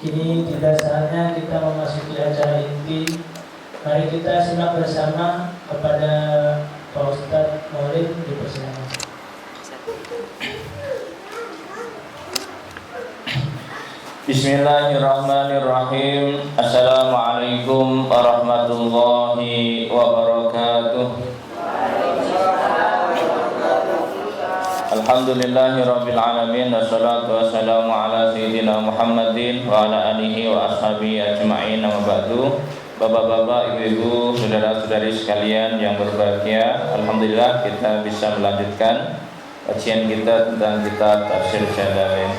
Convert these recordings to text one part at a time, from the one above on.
Kini tiba saatnya kita memasuki acara inti. Mari kita simak bersama kepada Pak Ustadz Maulid dipersilakan. Bismillahirrahmanirrahim. Assalamualaikum warahmatullahi wabarakatuh. Alhamdulillahirabbil alamin, wassalatu wassalamu ala sayyidina Muhammadin wa ala alihi wa ashabihi ajma'in. Amma ba'du. Bapak-bapak, ibu-ibu, saudara-saudari sekalian yang berbahagia, alhamdulillah kita bisa melanjutkan kajian kita tentang kitab Tafsir Jalalain.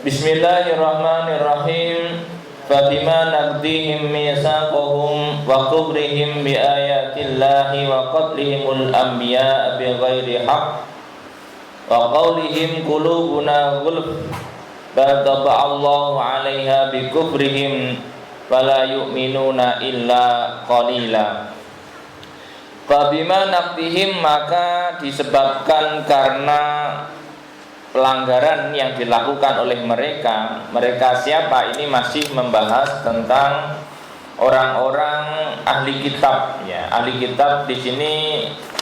Bismillahirrahmanirrahim. Fabima naqdihim mitsaqahum wa kufrihim bi ayatillahi wa qatlihimul anbiya bighairi haqq wa qawlihim qulubuna ghulf bal taba'allahu 'alaiha bi kufrihim fala yu'minuna illa qalila. Fabima naqdihim, maka disebabkan karena pelanggaran yang dilakukan oleh mereka. Mereka siapa? Ini masih membahas tentang orang-orang ahli kitab. Ya, ahli kitab di sini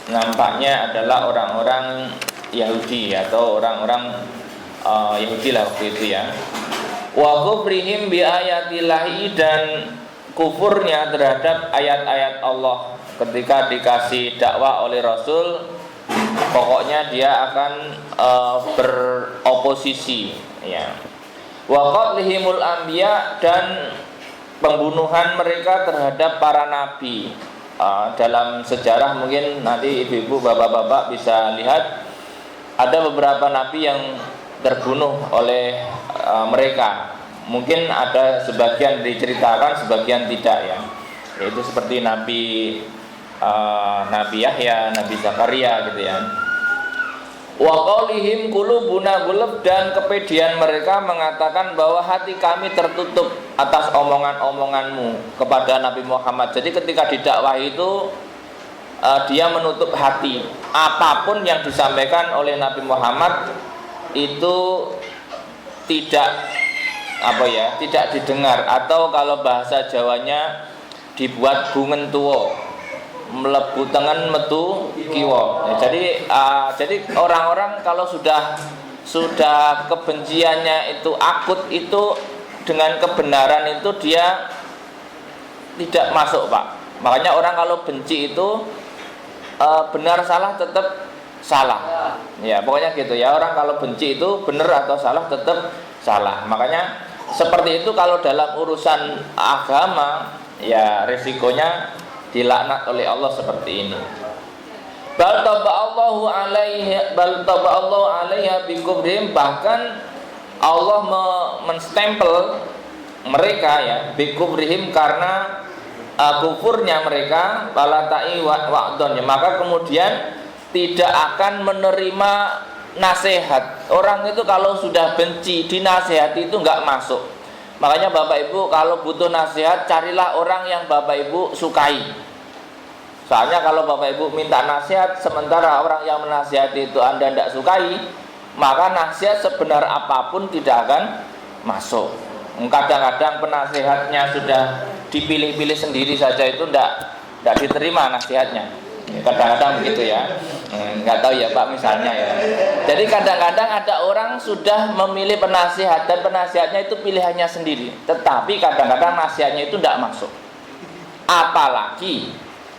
nampaknya adalah orang-orang Yahudi atau orang-orang Yahudi lah waktu itu ya. Wa kufrihim bi ayatillahi, dan kufurnya terhadap ayat-ayat Allah. Ketika dikasih dakwah oleh Rasul, pokoknya dia akan beroposisi ya. Wa qatlihimul anbiya, dan pembunuhan mereka terhadap para nabi. Dalam sejarah mungkin nanti ibu-ibu, bapak-bapak bisa lihat ada beberapa nabi yang terbunuh oleh mereka. Mungkin ada sebagian diceritakan, sebagian tidak ya. Yaitu seperti Nabi Yahya, Nabi Zakaria gitu ya. Wa qaulihim qulubuna ghulf, dan kepedian mereka mengatakan bahwa hati kami tertutup atas omongan-omonganmu kepada Nabi Muhammad. Jadi ketika didakwahi itu dia menutup hati. Apapun yang disampaikan oleh Nabi Muhammad itu tidak tidak didengar, atau kalau bahasa Jawanya dibuat bungen tuwo, melebu tengen metu kiwo. Jadi orang-orang kalau sudah kebenciannya itu akut, itu dengan kebenaran itu dia tidak masuk, Pak. Makanya orang kalau benci itu benar salah tetap salah. Ya, pokoknya gitu ya. Orang kalau benci itu benar atau salah tetap salah. Makanya seperti itu kalau dalam urusan agama, ya risikonya dilaknat oleh Allah seperti ini. Bal taba'allahu 'alaiha bi kufrihim, bahkan Allah menstempel mereka ya bi kufrihim, karena kufurnya mereka, wala ta'i wa'don, maka kemudian tidak akan menerima nasihat. Orang itu kalau sudah benci, dinasihati itu enggak masuk. Makanya Bapak Ibu kalau butuh nasihat, carilah orang yang Bapak Ibu sukai. Soalnya kalau Bapak Ibu minta nasihat sementara orang yang menasihati itu Anda tidak sukai, maka nasihat sebenar apapun tidak akan masuk. Kadang-kadang penasihatnya sudah dipilih-pilih sendiri saja itu tidak diterima nasihatnya. Kadang-kadang begitu ya. Nggak tahu ya Pak misalnya ya. Jadi kadang-kadang ada orang sudah memilih penasihat dan penasihatnya itu pilihannya sendiri, tetapi kadang-kadang nasihatnya itu tidak masuk. Apalagi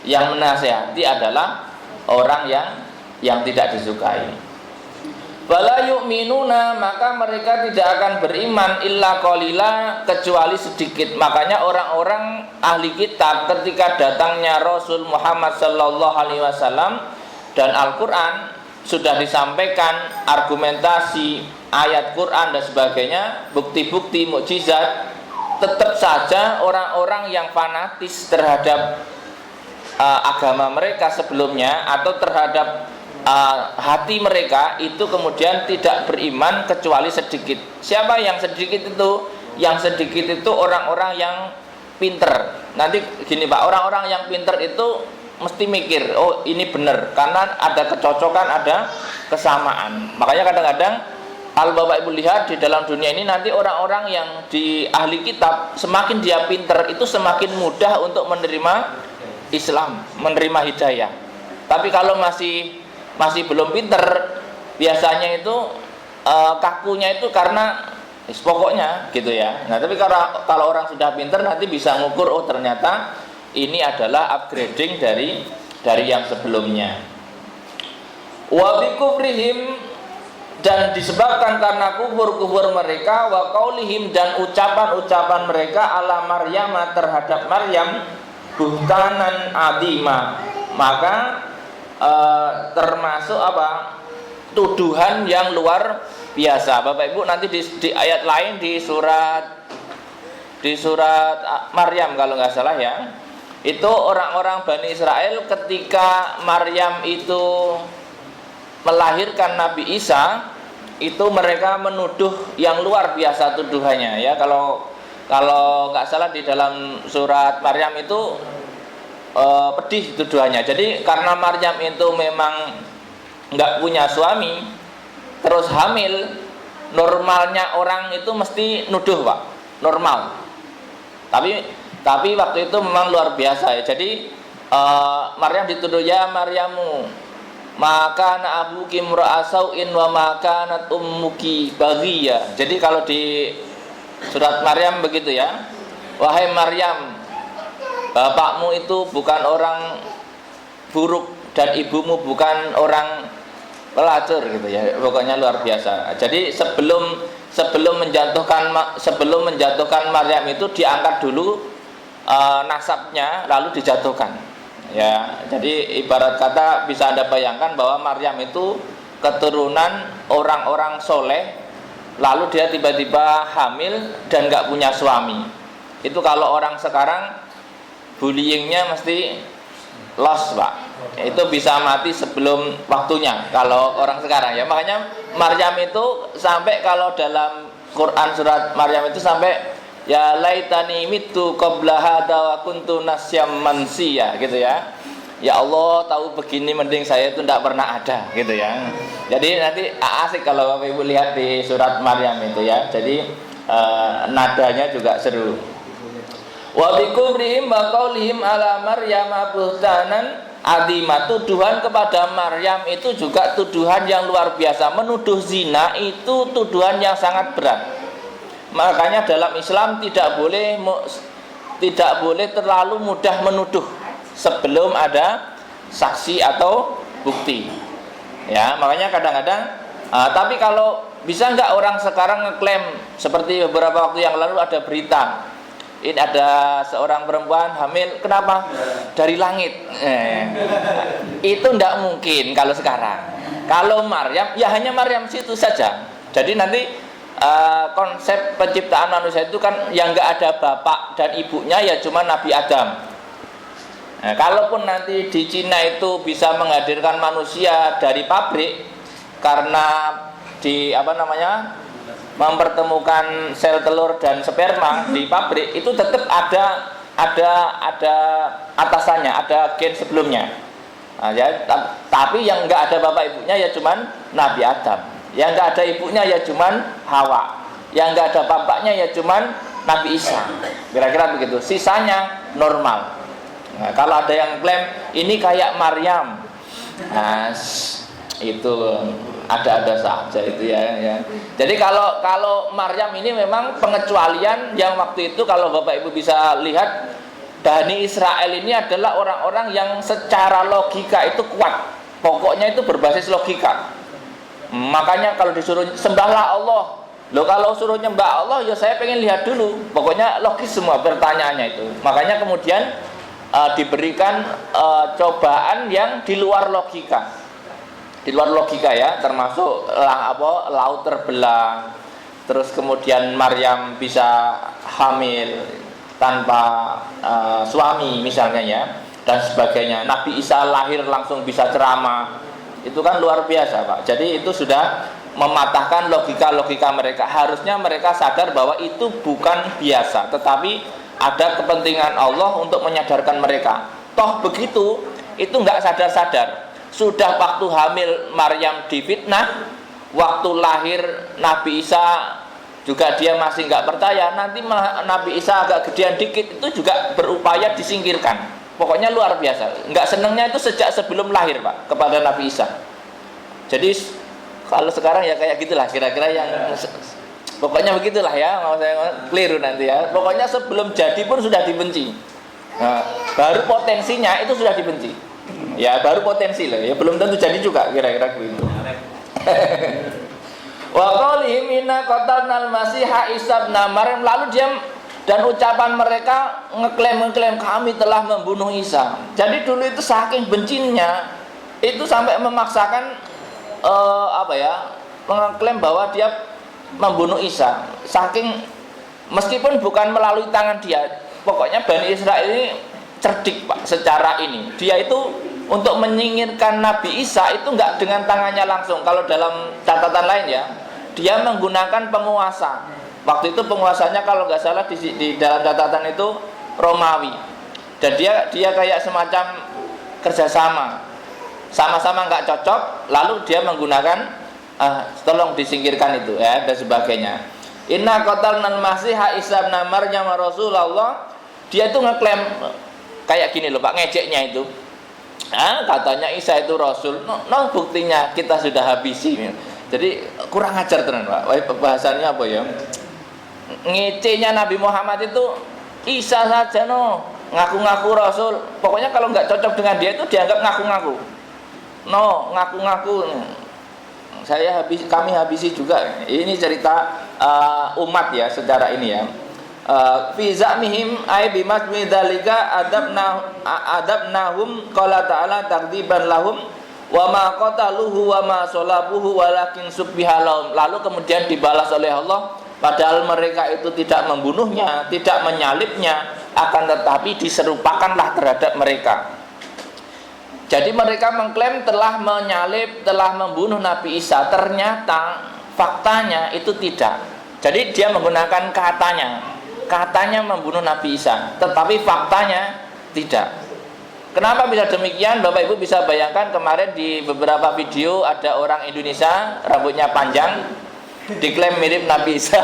yang menasihati adalah orang yang tidak disukai. Wala yu'minuna, maka mereka tidak akan beriman illa qalila, kecuali sedikit. Makanya orang-orang ahli kitab ketika datangnya Rasul Muhammad sallallahu alaihi wasallam dan Al-Qur'an sudah disampaikan argumentasi ayat Quran dan sebagainya, bukti-bukti mukjizat, tetap saja orang-orang yang fanatis terhadap agama mereka sebelumnya atau terhadap hati mereka itu kemudian tidak beriman kecuali sedikit. Siapa yang sedikit itu? Yang sedikit itu orang-orang yang pinter. Nanti gini Pak, orang-orang yang pinter itu mesti mikir, oh ini benar, karena ada kecocokan, ada kesamaan. Makanya kadang-kadang Kalau Bapak Ibu lihat di dalam dunia ini nanti orang-orang yang di ahli kitab, semakin dia pinter itu semakin mudah untuk menerima Islam, menerima hidayah. Tapi kalau masih belum pinter, biasanya itu kakunya itu karena pokoknya gitu ya. Nah, tapi kalau orang sudah pinter nanti bisa ngukur, oh ternyata ini adalah upgrading dari yang sebelumnya. Wa bi kufrihim, dan disebabkan karena kufur mereka, wa qaulihim, dan ucapan mereka ala Maryam, terhadap Maryam, buhtanan adima, maka termasuk apa? Tuduhan yang luar biasa. Bapak Ibu nanti di ayat lain di surat Maryam kalau nggak salah ya, itu orang-orang Bani Israel ketika Maryam itu melahirkan Nabi Isa, itu mereka menuduh yang luar biasa tuduhannya ya. Kalau nggak salah di dalam surat Maryam itu pedih tuduhannya. Jadi karena Maryam itu memang nggak punya suami, terus hamil, normalnya orang itu mesti nuduh Pak, normal. Tapi waktu itu memang luar biasa ya. Jadi Maryam dituduh, ya Maryamu, maka abuki mura'asau'in wa makanat ummuki baghiyya. Jadi kalau di surat Maryam begitu ya, wahai Maryam, bapakmu itu bukan orang buruk dan ibumu bukan orang pelacur gitu ya. Pokoknya luar biasa. Jadi sebelum menjatuhkan Maryam itu diangkat dulu nasabnya, lalu dijatuhkan. Ya, jadi ibarat kata bisa Anda bayangkan bahwa Maryam itu keturunan orang-orang soleh, lalu dia tiba-tiba hamil dan nggak punya suami. Itu kalau orang sekarang bullyingnya mesti lost Pak. Itu bisa mati sebelum waktunya kalau orang sekarang ya. Makanya Maryam itu sampai kalau dalam Quran surat Maryam itu sampai ya laitani mitu qabla hada wa kuntu nasyam mansiya gitu ya. Ya Allah, tahu begini mending saya itu tidak pernah ada gitu ya. Jadi nanti asik kalau Bapak Ibu lihat di surat Maryam itu ya. Jadi nadanya juga seru. Wa bikumrihim wa qaulihim ala Maryam buhtanan adima. Tuduhan kepada Maryam itu juga tuduhan yang luar biasa. Menuduh zina itu tuduhan yang sangat berat. Makanya dalam Islam tidak boleh terlalu mudah menuduh sebelum ada saksi atau bukti. Ya, makanya kadang-kadang tapi kalau bisa nggak orang sekarang ngeklaim seperti beberapa waktu yang lalu ada berita, ini ada seorang perempuan hamil, kenapa? Dari langit. Itu tidak mungkin kalau sekarang. Kalau Maryam, ya hanya Maryam situ saja. Jadi nanti konsep penciptaan manusia itu kan yang nggak ada bapak dan ibunya ya cuma Nabi Adam. Nah, kalaupun nanti di Cina itu bisa menghadirkan manusia dari pabrik karena mempertemukan sel telur dan sperma di pabrik, itu tetap ada atasannya, ada gen sebelumnya. Nah, ya, tapi yang enggak ada bapak ibunya ya cuman Nabi Adam. Yang enggak ada ibunya ya cuman Hawa. Yang enggak ada bapaknya ya cuman Nabi Isa. Kira-kira begitu. Sisanya normal. Nah, kalau ada yang klaim ini kayak Maryam, nah, itu ada saja itu ya. Jadi kalau Maryam ini memang pengecualian yang waktu itu kalau Bapak Ibu bisa lihat, Bani Israel ini adalah orang-orang yang secara logika itu kuat. Pokoknya itu berbasis logika. Makanya kalau disuruh sembahlah Allah, loh kalau suruh nyembah Allah ya saya pengen lihat dulu. Pokoknya logis semua pertanyaannya itu. Makanya kemudian diberikan cobaan yang di luar logika. Di luar logika ya, termasuk laut terbelah. Terus kemudian Maryam bisa hamil tanpa suami misalnya ya, dan sebagainya. Nabi Isa lahir langsung bisa ceramah. Itu kan luar biasa, Pak. Jadi itu sudah mematahkan logika-logika mereka. Harusnya mereka sadar bahwa itu bukan biasa, tetapi ada kepentingan Allah untuk menyadarkan mereka. Toh begitu, itu nggak sadar-sadar. Sudah waktu hamil Maryam difitnah, waktu lahir Nabi Isa juga dia masih nggak percaya, nanti Nabi Isa agak gedean dikit itu juga berupaya disingkirkan. Pokoknya luar biasa. Nggak senengnya itu sejak sebelum lahir Pak kepada Nabi Isa. Jadi kalau sekarang ya kayak gitulah kira-kira yang pokoknya begitulah ya, mau saya keliru nanti ya. Pokoknya sebelum jadi pun sudah dibenci. Nah, baru potensinya itu sudah dibenci. Ya baru potensi loh. Ya belum tentu jadi juga kira-kira begitu. Wa qaulihim inna qatalnal masiha Isa ibn Maryam, lalu dia dan ucapan mereka ngeklaim kami telah membunuh Isa. Jadi dulu itu saking bencinya itu sampai memaksakan mengklaim bahwa dia membunuh Isa. Saking meskipun bukan melalui tangan dia, pokoknya Bani Israel ini cerdik Pak secara ini. Dia itu untuk menyingkirkan Nabi Isa itu enggak dengan tangannya langsung. Kalau dalam catatan lain ya, dia menggunakan penguasa. Waktu itu penguasanya kalau nggak salah di dalam catatan itu Romawi. Dan dia kayak semacam kerjasama, sama-sama nggak cocok, lalu dia menggunakan tolong disingkirkan itu ya dan sebagainya. Inna qatalnal masiha Isa ibn Maryam Rasulullah. Dia itu ngeklaim kayak gini loh Pak, ngejeknya itu. Katanya Isa itu Rasul. No, buktinya kita sudah habisi. Jadi kurang ajar tenan Pak. Bahasanya apa ya? Ngecenya Nabi Muhammad itu Isa saja no, ngaku-ngaku Rasul. Pokoknya kalau nggak cocok dengan dia itu dianggap ngaku-ngaku. No, ngaku-ngaku. Kami habisi juga. Ini cerita umat ya secara ini ya. Fi zamihim ay bimasmi dzalika adabnahum qala ta'ala takdziban lahum wa ma qataluhu wa ma salabuhu walakin subbiha lahum. Lalu kemudian dibalas oleh Allah, padahal mereka itu tidak membunuhnya, tidak menyalibnya, akan tetapi diserupakanlah terhadap mereka. Jadi mereka mengklaim telah menyalib, telah membunuh Nabi Isa. Ternyata faktanya itu tidak. Jadi dia menggunakan katanya membunuh Nabi Isa, tetapi faktanya tidak. Kenapa bisa demikian? Bapak Ibu bisa bayangkan kemarin di beberapa video ada orang Indonesia rambutnya panjang diklaim mirip Nabi Isa.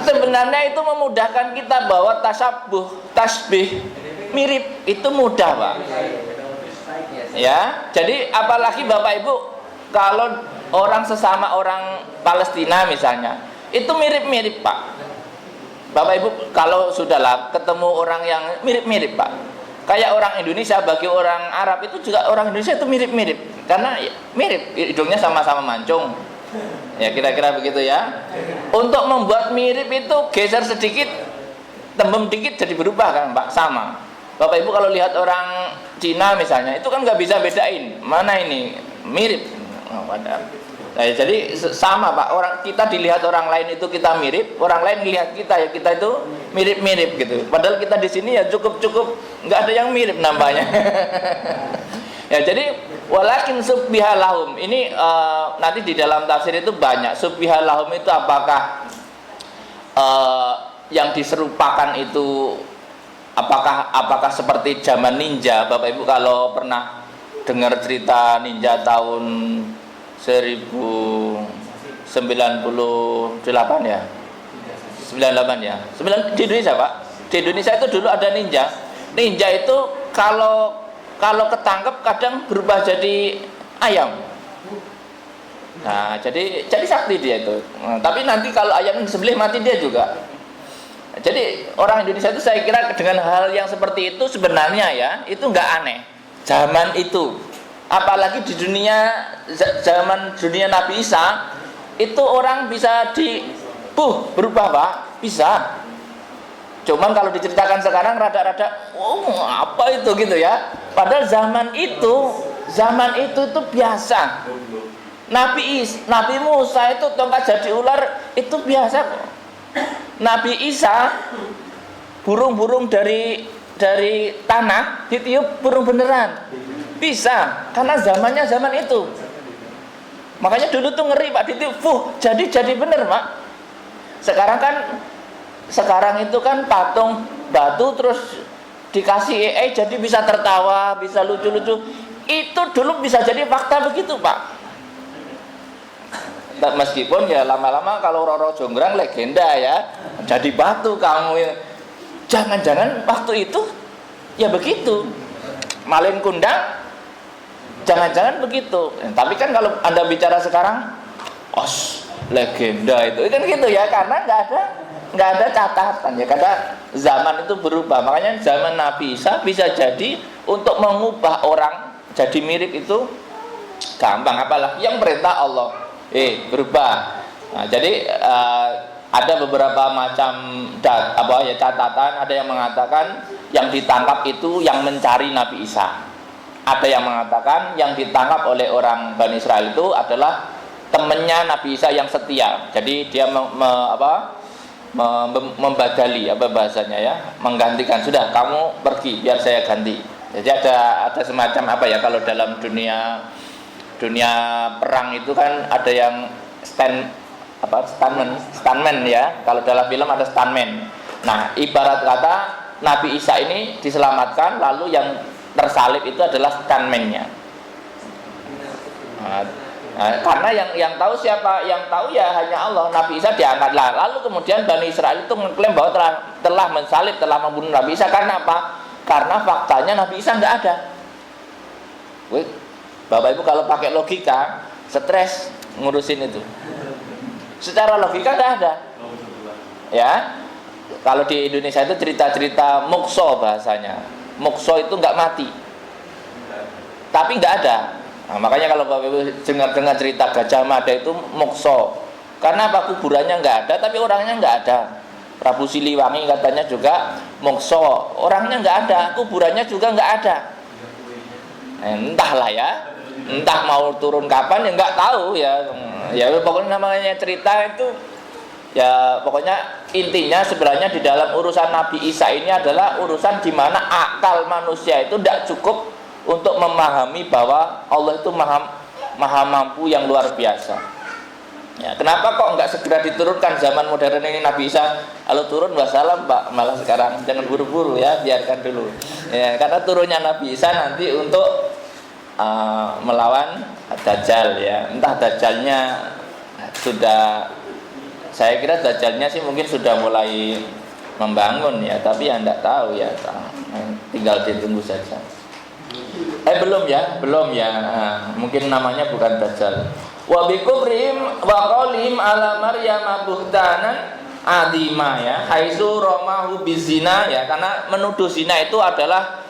Sebenarnya itu memudahkan kita bahwa tasbih mirip itu mudah Pak. Ya, jadi apalagi Bapak Ibu kalau orang sesama orang Palestina misalnya, itu mirip-mirip Pak. Bapak Ibu kalau sudahlah ketemu orang yang mirip-mirip Pak. Kayak orang Indonesia bagi orang Arab itu juga orang Indonesia itu mirip-mirip karena mirip, hidungnya sama-sama mancung. Ya kira-kira begitu ya. Untuk membuat mirip itu geser sedikit, tembem dikit jadi berubah kan Pak, sama. Bapak Ibu kalau lihat orang Cina misalnya, itu kan nggak bisa bedain mana ini mirip. Nah, jadi sama Pak, orang kita dilihat orang lain itu kita mirip, orang lain melihat kita ya kita itu mirip-mirip gitu. Padahal kita di sini ya cukup nggak ada yang mirip nampaknya. Ya jadi walakin subbiha lahum ini nanti di dalam tafsir itu banyak. Subbiha lahum itu apakah yang diserupakan itu apakah seperti zaman ninja? Bapak Ibu kalau pernah dengar cerita ninja tahun 1098 ya, 98 ya, di Indonesia Pak. Di Indonesia itu dulu ada ninja. Ninja itu kalau ketangkep kadang berubah jadi ayam. Nah, jadi sakti dia itu. Nah, tapi nanti kalau ayam disembelih mati dia juga. Jadi orang Indonesia itu saya kira dengan hal yang seperti itu sebenarnya ya itu nggak aneh. Zaman itu, apalagi di zaman dunia Nabi Isa itu orang bisa berubah Pak, bisa. Cuman kalau diceritakan sekarang rada-rada apa itu gitu ya. Padahal zaman itu biasa. Nabi Musa itu tongkat jadi ular itu biasa kok. Nabi Isa burung-burung dari tanah ditiup burung beneran. Bisa, karena zamannya zaman itu. Makanya dulu tuh ngeri Pak ditiup, jadi bener Pak. Sekarang itu kan patung batu terus dikasih AI jadi bisa tertawa, bisa lucu-lucu. Itu dulu bisa jadi fakta begitu Pak. Meskipun ya lama-lama kalau Roro Jonggrang legenda ya, jadi batu kamu. Jangan-jangan waktu itu ya begitu. Malin kundang, jangan-jangan begitu. Tapi kan kalau Anda bicara sekarang, legenda itu kan gitu ya, karena nggak ada catatan ya, karena zaman itu berubah. Makanya zaman Nabi Isa bisa jadi untuk mengubah orang jadi mirip itu gampang, apalagi yang perintah Allah berubah. Nah, jadi ada beberapa macam catatan. Ada yang mengatakan yang ditangkap itu yang mencari Nabi Isa. Ada yang mengatakan yang ditangkap oleh orang Bani Israel itu adalah temannya Nabi Isa yang setia. Jadi dia membadali bahasanya ya, menggantikan, sudah kamu pergi biar saya ganti. Jadi ada semacam kalau dalam dunia perang itu kan ada yang stuntman ya. Kalau dalam film ada stuntman. Nah, ibarat kata Nabi Isa ini diselamatkan, lalu yang tersalib itu adalah stuntman-nya. Karena yang tahu siapa? Yang tahu ya hanya Allah. Nabi Isa diangkatlah. Lalu kemudian Bani Israel itu mengklaim bahwa telah mensalib, telah membunuh Nabi Isa. Karena apa? Karena faktanya Nabi Isa nggak ada. Bapak Ibu kalau pakai logika, stres ngurusin itu. Secara logika nggak ada. Ya, kalau di Indonesia itu cerita-cerita mukso bahasanya. Mukso itu nggak mati, tapi nggak ada. Nah, makanya kalau Bapak Ibu dengar cerita Gajah Mada itu mokso. Karena apa? Kuburannya nggak ada, tapi orangnya nggak ada. Prabu Siliwangi katanya juga mokso, orangnya nggak ada, kuburannya juga nggak ada. Entahlah ya, entah mau turun kapan ya nggak tahu ya. Ya pokoknya namanya cerita itu ya, pokoknya intinya sebenarnya di dalam urusan Nabi Isa ini adalah urusan di mana akal manusia itu tidak cukup untuk memahami bahwa Allah itu maha mampu yang luar biasa. Ya, kenapa kok nggak segera diturunkan zaman modern ini Nabi Isa? Kalau turun wassalam Pak, malah sekarang jangan buru-buru ya, biarkan dulu. Ya, karena turunnya Nabi Isa nanti untuk melawan Dajjal ya. Entah Dajjalnya sudah, saya kira Dajjalnya sih mungkin sudah mulai membangun ya, tapi ya enggak tahu ya, tinggal ditunggu saja. Belum ya, mungkin namanya bukan Dajjal. Wa bikufrihim wa qaulihim ala Maryam buhtanan adima ya, haitsu ramahu bizina ya, karena menuduh zina itu adalah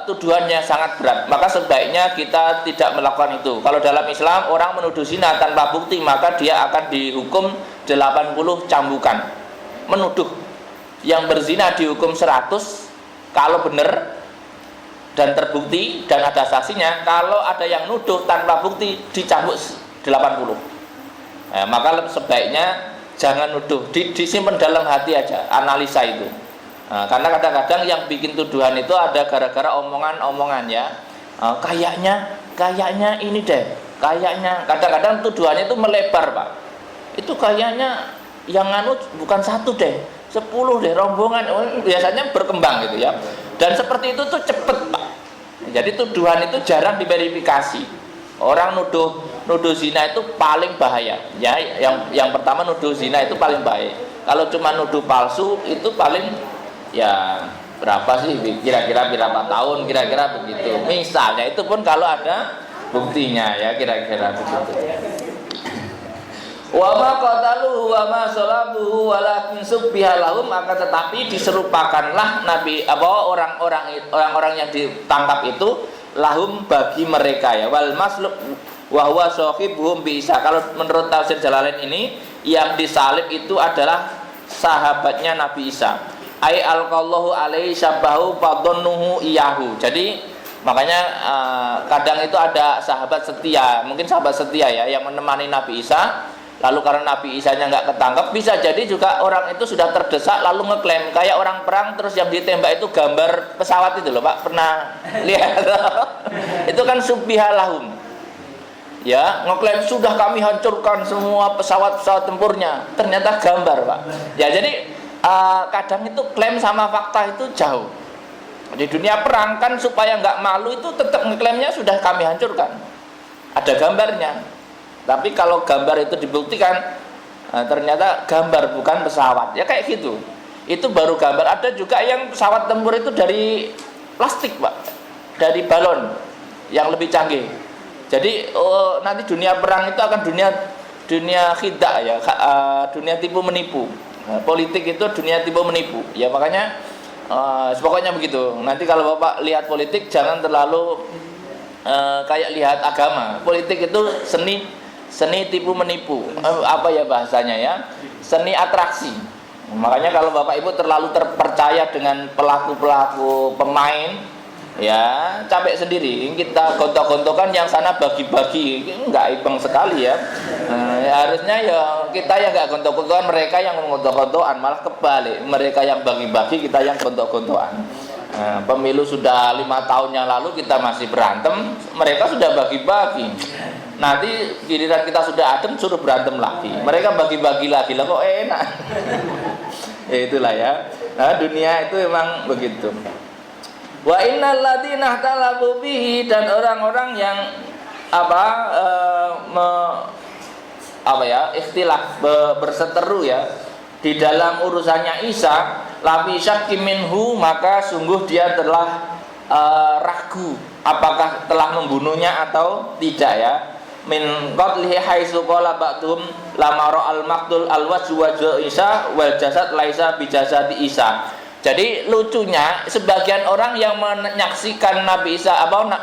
tuduhannya sangat berat. Maka sebaiknya kita tidak melakukan itu. Kalau dalam Islam orang menuduh zina tanpa bukti, maka dia akan dihukum 80 cambukan. Menuduh yang berzina dihukum 100 kalau benar dan terbukti dan ada saksinya. Kalau ada yang nuduh tanpa bukti dicambuk 80. Maka sebaiknya jangan nuduh, disimpan dalam hati aja, analisa itu. Karena kadang-kadang yang bikin tuduhan itu ada gara-gara omongan-omongan ya. Kayaknya ini deh, kayaknya. Kadang-kadang tuduhannya itu melebar Pak. Itu kayaknya yang bukan 1 deh, 10 deh, rombongan. Biasanya berkembang gitu ya. Dan seperti itu tuh cepet Pak. Jadi tuduhan itu jarang diverifikasi. Orang nuduh zina itu paling bahaya ya. Yang pertama nuduh zina itu paling bahaya. Kalau cuma nuduh palsu itu paling ya berapa sih, kira-kira berapa tahun, kira-kira begitu. Misalnya itu pun kalau ada buktinya ya, kira-kira begitu. Wa ma qataluhu wa ma salabuhu walakin subbiha lahum, maka tetapi diserupakanlah Nabi orang-orang yang ditangkap itu lahum bagi mereka ya, wal maslub wa huwa sahibuhum bi Isa. Kalau menurut tafsir Jalalain ini yang disalib itu adalah sahabatnya Nabi Isa. Ai alqallahu alaihi syabahu fadhannuhu iyahu. Jadi makanya kadang itu ada sahabat setia, mungkin sahabat setia ya, yang menemani Nabi Isa. Lalu karena Nabi Isanya nggak ketangkep, bisa jadi juga orang itu sudah terdesak lalu ngeklaim kayak orang perang, terus yang ditembak itu gambar pesawat itu loh Pak, pernah lihat? Itu kan subbihalahum ya, ngeklaim sudah kami hancurkan semua pesawat-pesawat tempurnya, ternyata gambar Pak ya. Jadi kadang itu klaim sama fakta itu jauh. Di dunia perang kan supaya nggak malu itu tetap ngeklaimnya sudah kami hancurkan, ada gambarnya. Tapi kalau gambar itu dibuktikan ternyata gambar bukan pesawat, ya kayak gitu. Itu baru gambar. Ada juga yang pesawat tempur itu dari plastik, Pak, dari balon yang lebih canggih. Jadi nanti dunia perang itu akan dunia khidah ya, dunia tipu menipu. Politik itu dunia tipu menipu. Ya makanya pokoknya begitu. Nanti kalau Bapak lihat politik jangan terlalu kayak lihat agama. Politik itu seni tipu menipu. Apa ya bahasanya ya? Seni atraksi. Makanya kalau Bapak Ibu terlalu terpercaya dengan pelaku-pelaku pemain, ya capek sendiri. Kita gontok-gontokan, yang sana bagi-bagi, enggak ibang sekali ya. Harusnya ya kita yang enggak gontok-gontokan, mereka yang gontok-gontokan, malah kebalik, mereka yang bagi-bagi, kita yang gontok-gontokan. Pemilu sudah 5 tahun yang lalu kita masih berantem, mereka sudah bagi-bagi. Nanti giliran kita sudah adem suruh berantem lagi, mereka bagi-bagi lagi, lah kok enak. Ya itulah ya. Nah, dunia itu memang begitu. Wa innal ladzina talabu bihi, dan orang-orang yang ikhtilaf, berseteru ya di dalam urusannya Isa, lafi syakki minhu, maka sungguh dia telah ragu apakah telah membunuhnya atau tidak ya. Min qatlihi haitsu qala ba'dhum lama ra'al maqtul alwajhu wajhu Isa wal jasad laisa bijasadi Isa. Jadi lucunya sebagian orang yang menyaksikan Nabi Isa,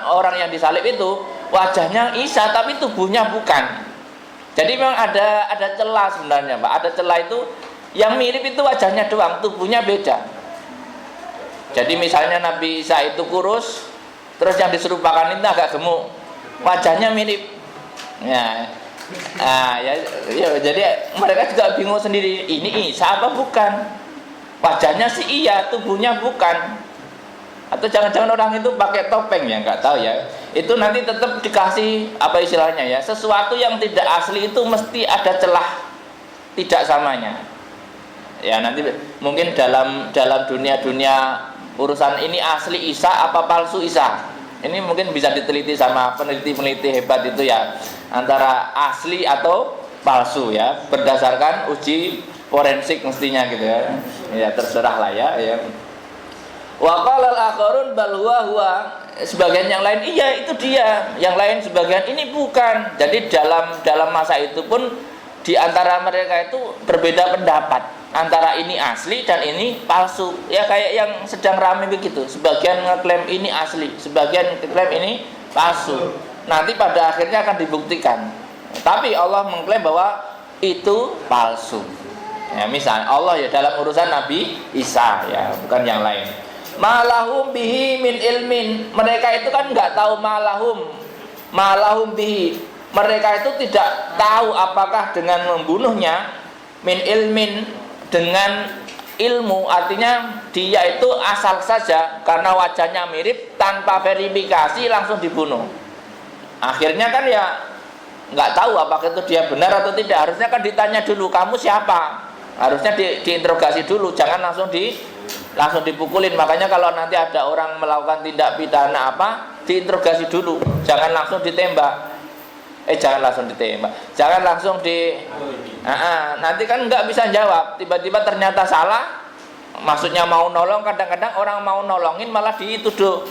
orang yang disalib itu wajahnya Isa tapi tubuhnya bukan. Jadi memang ada celah sebenarnya, Pak. Ada celah itu yang mirip itu wajahnya doang, tubuhnya beda. Jadi misalnya Nabi Isa itu kurus, terus yang diserupakan itu agak gemuk, wajahnya mirip. Ya, jadi mereka juga bingung sendiri, ini Isa apa bukan? Wajahnya sih iya, tubuhnya bukan. Atau jangan-jangan orang itu pakai topeng, ya nggak tahu ya. Itu nanti tetap dikasih apa istilahnya ya, sesuatu yang tidak asli itu mesti ada celah tidak samanya. Ya nanti mungkin dalam dunia urusan ini asli Isa apa palsu Isa. Ini mungkin bisa diteliti sama peneliti-peneliti hebat itu ya, antara asli atau palsu ya, berdasarkan uji forensik mestinya gitu ya. Ya terserah lah ya. Wa qala al-akharun bal huwa, sebagian yang lain iya itu dia, yang lain sebagian ini bukan. Jadi dalam masa itu pun di antara mereka itu berbeda pendapat, antara ini asli dan ini palsu. Ya kayak yang sedang ramai begitu. Sebagian ngeklaim ini asli, sebagian ngeklaim ini palsu. Nanti pada akhirnya akan dibuktikan. Tapi Allah mengklaim bahwa itu palsu. Ya, misal Allah ya dalam urusan Nabi Isa ya, bukan yang lain. Malahum bihi min ilmin. Mereka itu kan nggak tahu malahum bihi. Mereka itu tidak tahu apakah dengan membunuhnya min ilmin, dengan ilmu, artinya dia itu asal saja karena wajahnya mirip tanpa verifikasi langsung dibunuh. Akhirnya kan ya nggak tahu apakah itu dia benar atau tidak. Harusnya kan ditanya dulu, kamu siapa? Harusnya diinterogasi dulu, jangan langsung dipukulin. Makanya kalau nanti ada orang melakukan tindak pidana diinterogasi dulu, jangan langsung ditembak. Jangan langsung ditembak, jangan langsung nanti kan nggak bisa jawab, tiba-tiba ternyata salah, maksudnya mau nolong. Kadang-kadang orang mau nolongin malah dituduh,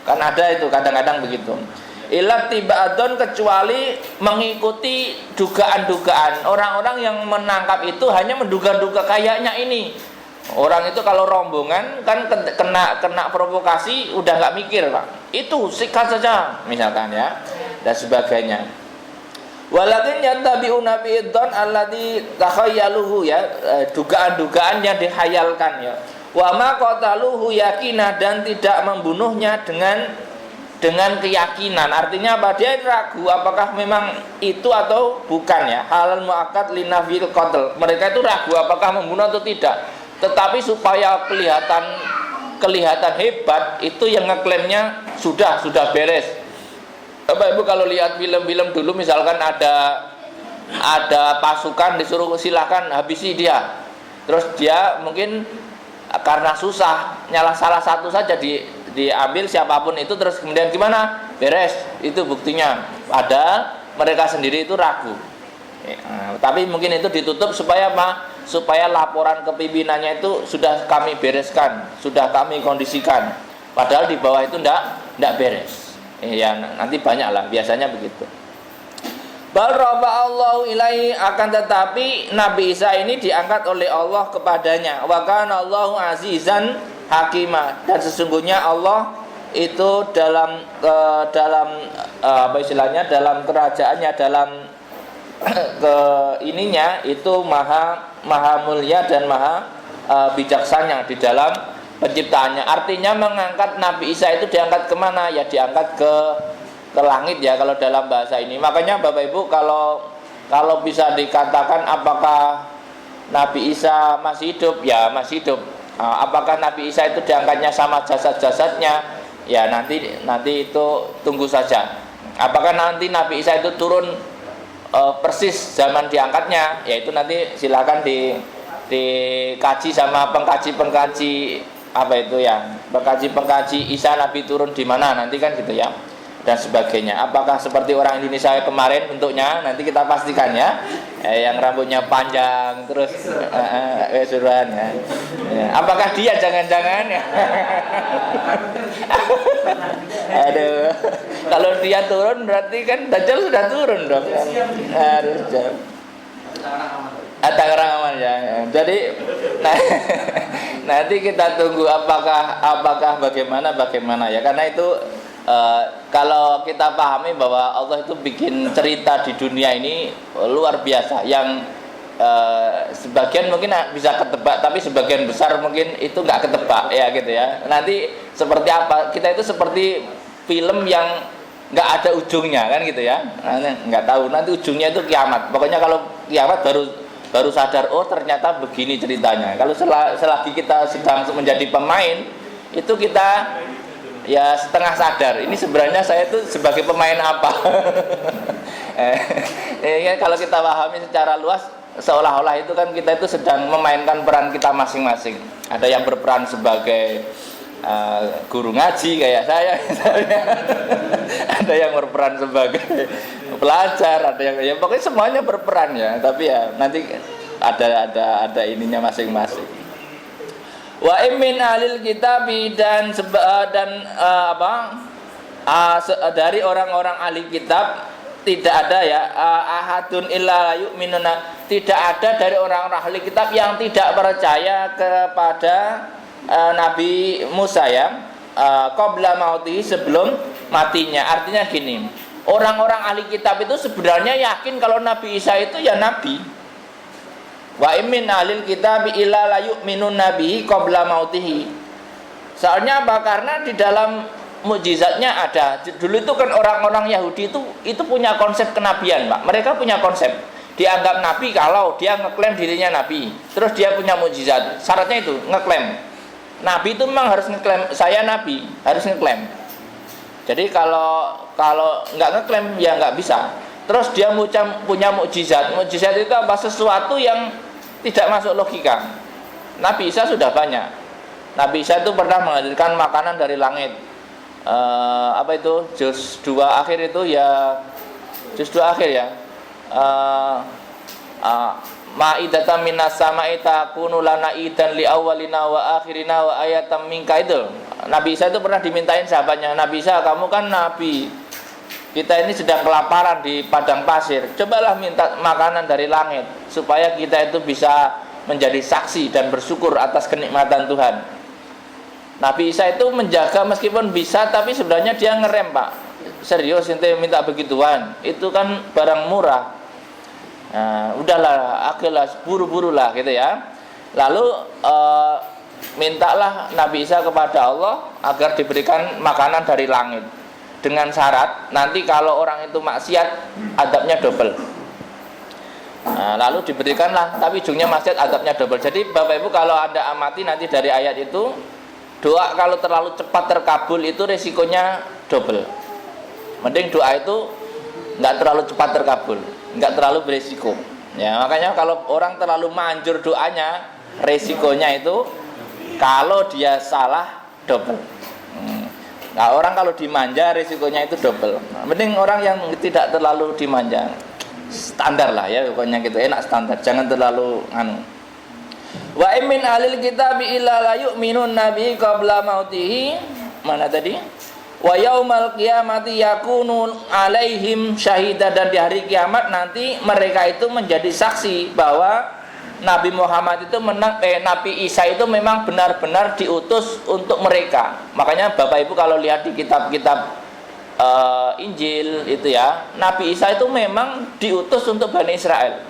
kan ada itu kadang-kadang begitu. Ilat tibaadon, kecuali mengikuti dugaan-dugaan orang-orang yang menangkap itu hanya menduga-duga kayaknya ini orang itu kalau rombongan kan kena provokasi udah nggak mikir, Pak, itu sikat saja misalkan ya dan sebagainya. Walakin yantabi'una bi'idon alladzi takhayyaluhu ya, dugaan-dugaan yang dihayalkan ya. Wa ma qataluhu yakinah, dan tidak membunuhnya dengan keyakinan. Artinya apa? Dia ragu apakah memang itu atau bukan ya. Halal muakkad linafil qatl. Mereka itu ragu apakah membunuh atau tidak. Tetapi supaya kelihatan hebat, itu yang ngeklaimnya sudah beres. Bapak Ibu kalau lihat film-film dulu, misalkan ada pasukan disuruh silakan habisi dia, terus dia mungkin karena susah salah satu saja diambil siapapun itu, terus kemudian gimana beres, itu buktinya ada mereka sendiri itu ragu. Tapi mungkin itu ditutup supaya apa? Supaya laporan kepimpinannya itu sudah kami bereskan, sudah kami kondisikan. Padahal di bawah itu ndak beres. Ya nanti banyak lah, biasanya begitu. Bal rafa'allahu ilaihi, akan tetapi Nabi Isa ini diangkat oleh Allah kepadanya. Wa kana Allahu azizan hakima, dan sesungguhnya Allah itu dalam apa istilahnya, dalam kerajaannya, dalam ke ininya itu maha mulia dan maha bijaksana di dalam penciptaannya. Artinya mengangkat Nabi Isa itu diangkat kemana? Ya diangkat ke langit ya kalau dalam bahasa ini. Makanya Bapak Ibu kalau bisa dikatakan apakah Nabi Isa masih hidup? Ya masih hidup. Apakah Nabi Isa itu diangkatnya sama jasad-jasadnya? Ya nanti itu tunggu saja. Apakah nanti Nabi Isa itu turun persis zaman diangkatnya? Ya itu nanti silakan dikaji sama pengkaji apa itu ya, pengkaji Isa Nabi turun di mana nanti kan gitu ya, dan sebagainya. Apakah seperti orang Indonesia kemarin bentuknya? Nanti kita pastikan ya, yang rambutnya panjang terus suruhan ya. Apakah dia jangan-jangan ya? Aduh, kalau dia turun berarti kan Dajjal sudah turun dong. Harus Tangerang aman ya. Jadi nanti kita tunggu apakah bagaimana ya, karena itu kalau kita pahami bahwa Allah itu bikin cerita di dunia ini luar biasa, yang sebagian mungkin bisa ketebak, tapi sebagian besar mungkin itu nggak ketebak ya gitu ya. Nanti seperti apa, kita itu seperti film yang nggak ada ujungnya kan gitu ya, nggak tahu nanti ujungnya itu kiamat. Pokoknya kalau kiamat baru sadar, oh ternyata begini ceritanya. Kalau selagi kita sedang menjadi pemain, itu kita ya setengah sadar, ini sebenarnya saya itu sebagai pemain apa. Kalau kita pahami secara luas, seolah-olah itu kan kita itu sedang memainkan peran kita masing-masing. Ada yang berperan sebagai guru ngaji kayak saya misalnya, ada yang berperan sebagai pelajar, ada yang ya pokoknya semuanya berperan ya, tapi ya nanti ada ininya masing-masing. Wa min alil kitabi, dan dari orang-orang ahli kitab tidak ada ya ahadun illa yu'minuna, tidak ada dari orang-orang ahli kitab yang tidak percaya kepada Nabi Musa ya, qabla mautihi, sebelum matinya. Artinya gini, orang-orang ahli kitab itu sebenarnya yakin kalau Nabi Isa itu ya nabi. Wa min alil kitab illa la yu'minun nabihi qabla mautihi. Soalnya apa? Karena di dalam mukjizatnya ada. Dulu itu kan orang-orang Yahudi itu punya konsep kenabian, Pak. Mereka punya konsep. Dianggap nabi kalau dia ngeklaim dirinya nabi. Terus dia punya mukjizat. Syaratnya itu ngeklaim. Nabi itu memang harus ngeklaim saya nabi, harus ngeklaim. Jadi kalau nggak ngeklaim ya nggak bisa. Terus dia punya mukjizat. Mukjizat itu apa? Sesuatu yang tidak masuk logika. Nabi Isa sudah banyak. Nabi Isa itu pernah menghadirkan makanan dari langit. Apa itu? Juz 2 akhir itu ya, juz 2 akhir ya. Ma'idatan minas sama'i takunu lana idan li awwalina wa akhirina wa ayatam minka, itu Nabi Isa itu pernah dimintain sahabatnya, Nabi Isa kamu kan nabi, kita ini sedang kelaparan di padang pasir, cobalah minta makanan dari langit supaya kita itu bisa menjadi saksi dan bersyukur atas kenikmatan Tuhan. Nabi Isa itu menjaga, meskipun bisa tapi sebenarnya dia ngerem, Pak. Serius ente minta begituan, itu kan barang murah. Nah, udahlah, akhirlah buru-buru lah gitu ya. Lalu mintalah Nabi Isa kepada Allah agar diberikan makanan dari langit, dengan syarat nanti kalau orang itu maksiat adabnya double. Nah, lalu diberikanlah, tapi ujungnya maksiat adabnya double. Jadi Bapak Ibu kalau Anda amati nanti dari ayat itu, doa kalau terlalu cepat terkabul itu resikonya double. Mending doa itu nggak terlalu cepat terkabul, nggak terlalu beresiko ya. Makanya kalau orang terlalu manjur doanya, resikonya itu kalau dia salah double. Nah, orang kalau dimanja risikonya itu double. Nah, mending orang yang tidak terlalu dimanja. Standar lah ya, pokoknya gitu, enak standar. Jangan terlalu anu. Wa min alil kitab illa la yu'minun nabi qabla mautihi. Mana tadi? Wa yaumal qiyamati yakunu alaihim syahida, dan di hari kiamat nanti mereka itu menjadi saksi bahwa Nabi Muhammad itu Nabi Isa itu memang benar-benar diutus untuk mereka. Makanya Bapak Ibu kalau lihat di kitab-kitab Injil itu ya, Nabi Isa itu memang diutus untuk Bani Israel.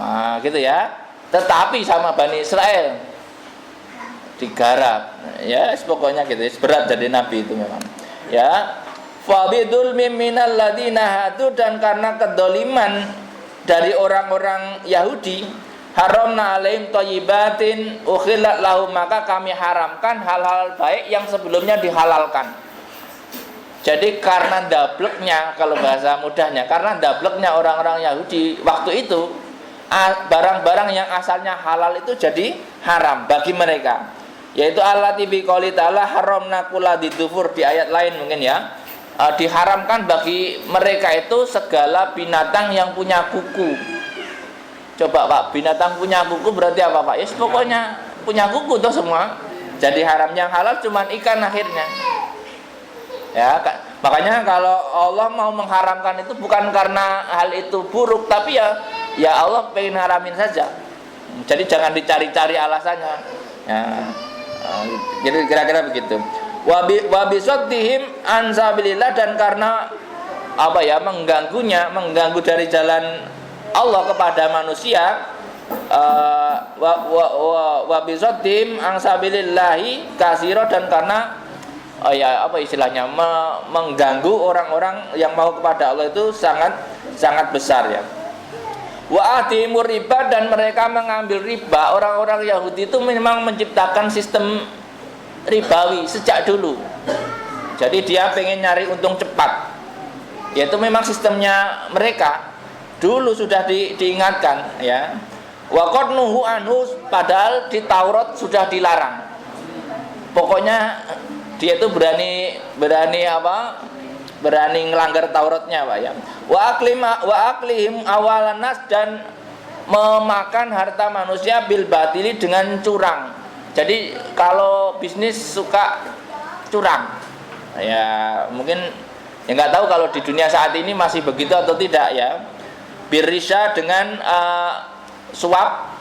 Nah, gitu ya. Tetapi sama Bani Israel digarap. Ya, pokoknya gitu. Berat jadi nabi itu memang. Ya. Fa bidul minal ladina hadu, dan karena kedoliman dari orang-orang Yahudi, haramna alaihim thayyibatin ukhillat lahum, maka kami haramkan hal-hal baik yang sebelumnya dihalalkan. Jadi karena dableknya, kalau bahasa mudahnya, karena dableknya orang-orang Yahudi waktu itu, barang-barang yang asalnya halal itu jadi haram bagi mereka. Yaitu allati biqouli ta'ala haramna kulla dzufur, di ayat lain mungkin ya. Diharamkan bagi mereka itu segala binatang yang punya kuku. Coba Pak, binatang punya kuku berarti apa Pak? Yes, pokoknya punya kuku tuh semua. Jadi haram, yang halal cuman ikan akhirnya. Ya, makanya kalau Allah mau mengharamkan itu bukan karena hal itu buruk, tapi ya Allah pengen haramin saja. Jadi jangan dicari-cari alasannya. Ya, jadi kira-kira begitu. Wa bisaddihim an sabilillah, dan karena apa ya, mengganggu dari jalan Allah kepada manusia. Wa bisaddihim an sabilillahi kasira, dan karena ya apa istilahnya, mengganggu orang-orang yang mau kepada Allah itu sangat besar ya. Wa atimur riba, dan mereka mengambil riba. Orang-orang Yahudi itu memang menciptakan sistem ribawi sejak dulu. Jadi dia pengen nyari untung cepat. Yaitu memang sistemnya mereka dulu sudah diingatkan ya. Wa qad nuhu anhu, padahal di Taurat sudah dilarang. Pokoknya dia itu berani ngelanggar Tauratnya Pak ya. Wa aklihim awalan nas, dan memakan harta manusia bil batili, dengan curang. Jadi kalau bisnis suka curang, ya mungkin ya nggak tahu kalau di dunia saat ini masih begitu atau tidak ya. Birrisya, dengan suap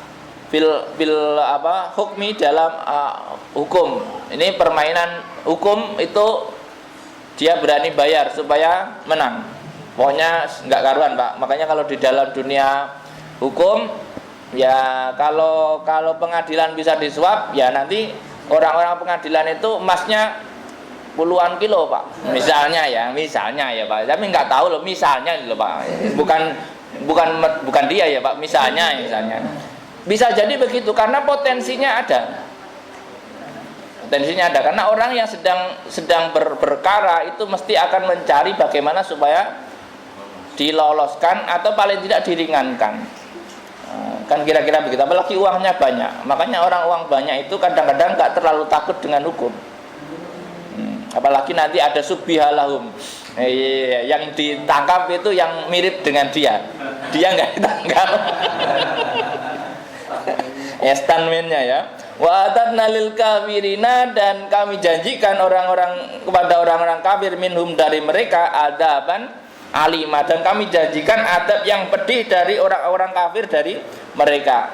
hukmi, dalam hukum. Ini permainan hukum itu dia berani bayar supaya menang. Pokoknya nggak karuan Pak. Makanya kalau di dalam dunia hukum, ya kalau pengadilan bisa disuap, ya nanti orang-orang pengadilan itu emasnya puluhan kilo Pak. Misalnya ya Pak. Tapi nggak tahu loh, misalnya loh Pak. Bukan dia ya Pak. Misalnya. Bisa jadi begitu karena potensinya ada. Karena orang yang sedang berperkara itu mesti akan mencari bagaimana supaya diloloskan atau paling tidak diringankan. Kan kira-kira begitu, apalagi uangnya banyak. Makanya orang uang banyak itu kadang-kadang nggak terlalu takut dengan hukum. Apalagi nanti ada subbihalahum, yang ditangkap itu yang mirip dengan dia nggak ditangkap. Estanmennya ya. Wa atadna lil kafirina, dan kami janjikan kepada orang-orang kafir minhum, dari mereka, adaban alima, dan kami janjikan adab yang pedih dari orang-orang kafir dari mereka.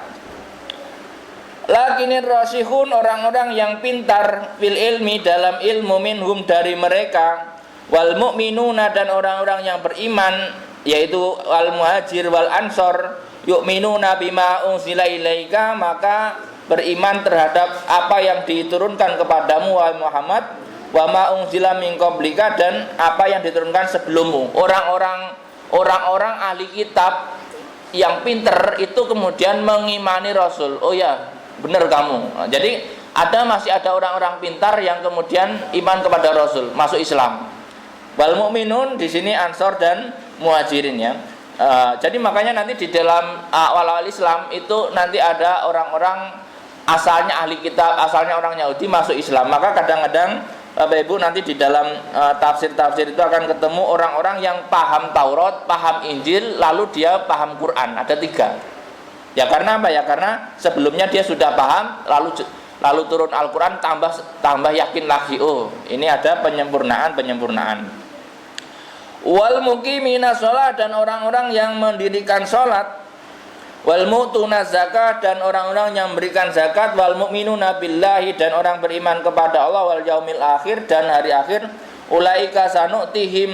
Lakinir rasihun, orang-orang yang pintar, fil ilmi, dalam ilmu, minhum, dari mereka, wal mu'minuna, dan orang-orang yang beriman, yaitu wal muhajir wal ansor, yu'minuna bima unzila ilaika, maka beriman terhadap apa yang diturunkan kepadamu wahai Muhammad, wa ma unzila min qablika, dan apa yang diturunkan sebelummu. Orang-orang ahli kitab yang pinter itu kemudian mengimani Rasul. Oh ya, benar kamu. Jadi masih ada orang-orang pintar yang kemudian iman kepada Rasul, masuk Islam. Wal mu'minun di sini ansor dan muhajirin ya. Jadi makanya nanti di dalam awal-awal Islam itu nanti ada orang-orang asalnya ahli kitab, asalnya orang Yahudi masuk Islam. Maka kadang-kadang Bapak Ibu nanti di dalam tafsir-tafsir itu akan ketemu orang-orang yang paham Taurat, paham Injil, lalu dia paham Quran. Ada 3. Ya karena apa ya? Karena sebelumnya dia sudah paham, lalu turun Al-Quran, tambah yakin lagi. Oh, ini ada penyempurnaan. Wal muqimina sholat, dan orang-orang yang mendirikan sholat. Wal mu'tuna zakat, dan orang-orang yang memberikan zakat. Wal mu'minuna billahi, dan orang beriman kepada Allah. Wal yaumil akhir, dan hari akhir. Ulaika sanu'tihim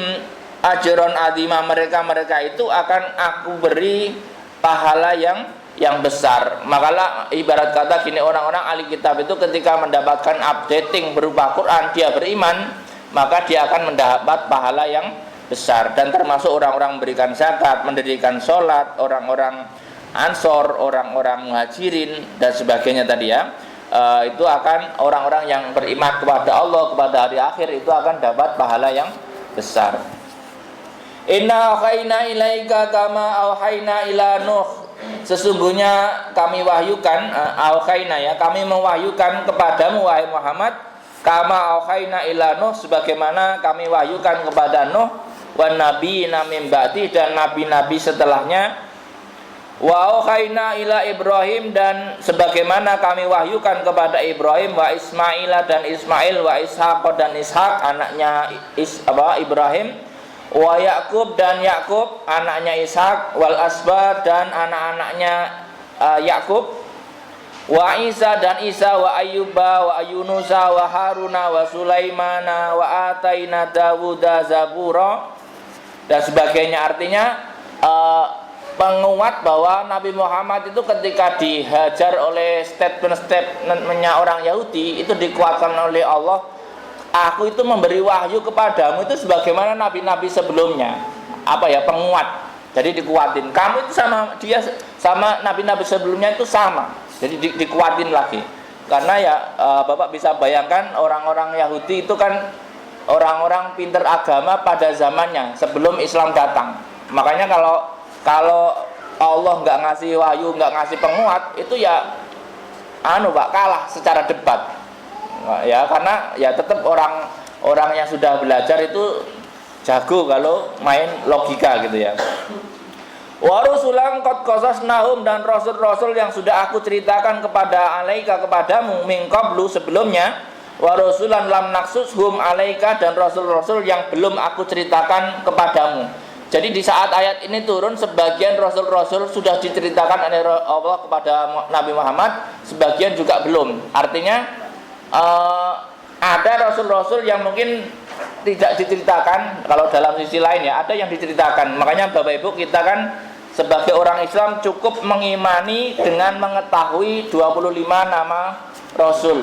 ajron azima, mereka itu akan aku beri pahala yang besar. Makalah ibarat kata gini, orang-orang ahli kitab itu ketika mendapatkan updating berupa Quran, dia beriman, maka dia akan mendapat pahala yang besar. Dan termasuk orang-orang memberikan zakat, mendirikan sholat, orang-orang Ansor, orang-orang Muhajirin dan sebagainya tadi ya, itu akan orang-orang yang beriman kepada Allah, kepada hari akhir, itu akan dapat pahala yang besar. Inna auhayna ilaika kama auhayna ila Nuh, sesungguhnya kami wahyukan, auhayna ya, kami mewahyukan kepadamu wahai Muhammad, kama auhayna ila Nuh, sebagaimana kami wahyukan kepada Nuh, wan nabiyina min ba'di, dan nabi-nabi setelahnya, wa auhayna ila Ibrahim, dan sebagaimana kami wahyukan kepada Ibrahim, wa Ismaila, dan Ismail, wa Ishaq, dan Ishaq anaknya Ibrahim, wa Yakub, dan Yakub anaknya Ishaq, wal asbat, dan anak-anaknya Yakub, wa Isa, dan Isa, wa Ayyuba, wa Yunusa, wa Haruna, wa Sulaimana, wa ataina Dawuda zabura, dan sebagainya. Artinya penguat bahwa Nabi Muhammad itu ketika dihajar oleh statement-statementnya orang Yahudi, itu dikuatkan oleh Allah, aku itu memberi wahyu kepadamu itu sebagaimana nabi-nabi sebelumnya. Apa ya, penguat. Jadi dikuatin, kamu itu sama dia, sama nabi-nabi sebelumnya itu sama. Jadi dikuatin lagi. Karena ya Bapak bisa bayangkan orang-orang Yahudi itu kan orang-orang pinter agama pada zamannya sebelum Islam datang. Makanya kalau Allah nggak ngasih wahyu, nggak ngasih penguat, itu ya Pak, kalah secara debat. Ya karena ya tetap orang yang sudah belajar itu jago kalau main logika gitu ya. Wa rusulan qad qasasnahum, dan rasul-rasul yang sudah aku ceritakan kepada alaika, kepadamu, min qablu, sebelumnya, wa rusulan lam naqsushum alaika, dan rasul-rasul yang belum aku ceritakan kepadamu. Jadi di saat ayat ini turun, sebagian rasul-rasul sudah diceritakan oleh Allah kepada Nabi Muhammad, sebagian juga belum. Artinya ada rasul-rasul yang mungkin tidak diceritakan. Kalau dalam sisi lain ya, ada yang diceritakan. Makanya Bapak Ibu, kita kan sebagai orang Islam cukup mengimani dengan mengetahui 25 nama rasul.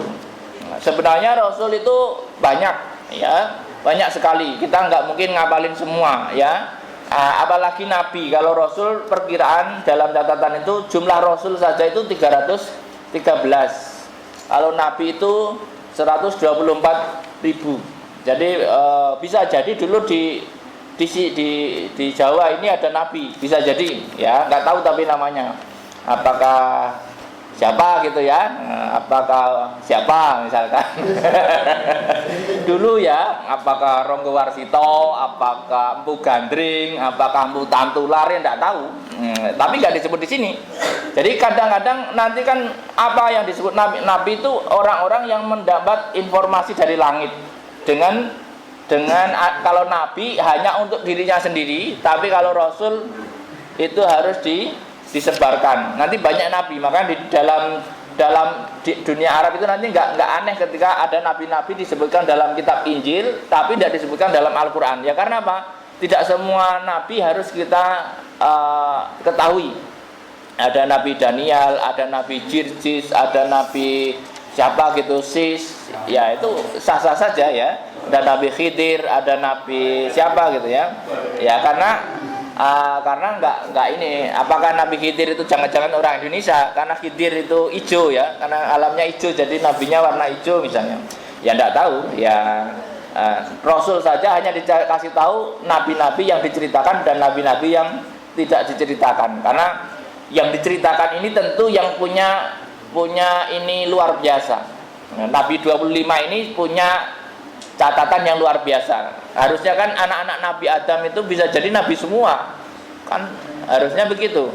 Sebenarnya rasul itu banyak ya, banyak sekali. Kita nggak mungkin ngapalin semua ya. Apalagi nabi. Kalau rasul, perkiraan dalam catatan itu jumlah rasul saja itu 313. Kalau nabi itu 124.000. Jadi bisa jadi dulu di Jawa ini ada nabi, bisa jadi ya, nggak tahu tapi namanya apakah siapa gitu ya, apakah siapa misalkan dulu ya, apakah Ronggo Warsito, apakah Empu Gandring, apakah Empu Tantular, ya enggak tahu. Tapi nggak disebut di sini. Jadi kadang-kadang nanti kan apa yang disebut nabi itu orang-orang yang mendapat informasi dari langit dengan kalau nabi hanya untuk dirinya sendiri, tapi kalau rasul itu harus disebarkan. Nanti banyak nabi, maka di dalam dunia Arab itu nanti nggak aneh ketika ada nabi-nabi disebutkan dalam kitab Injil, tapi tidak disebutkan dalam Al-Quran. Ya karena apa? Tidak semua nabi harus kita ketahui. Ada nabi Daniel, ada nabi Jirjis, ada nabi siapa gitu, Sis, ya itu sah-sah saja ya. Ada nabi Khidir, ada nabi siapa gitu ya. Ya karena nggak ini, apakah Nabi Khidir itu jangan-jangan orang Indonesia, karena Khidir itu hijau ya, karena alamnya hijau jadi nabinya warna hijau misalnya, ya nggak tahu ya. Rasul saja hanya dikasih tahu nabi-nabi yang diceritakan dan nabi-nabi yang tidak diceritakan, karena yang diceritakan ini tentu yang punya ini luar biasa. Nabi 25 ini punya catatan yang luar biasa. Harusnya kan anak-anak Nabi Adam itu bisa jadi nabi semua. Kan harusnya begitu.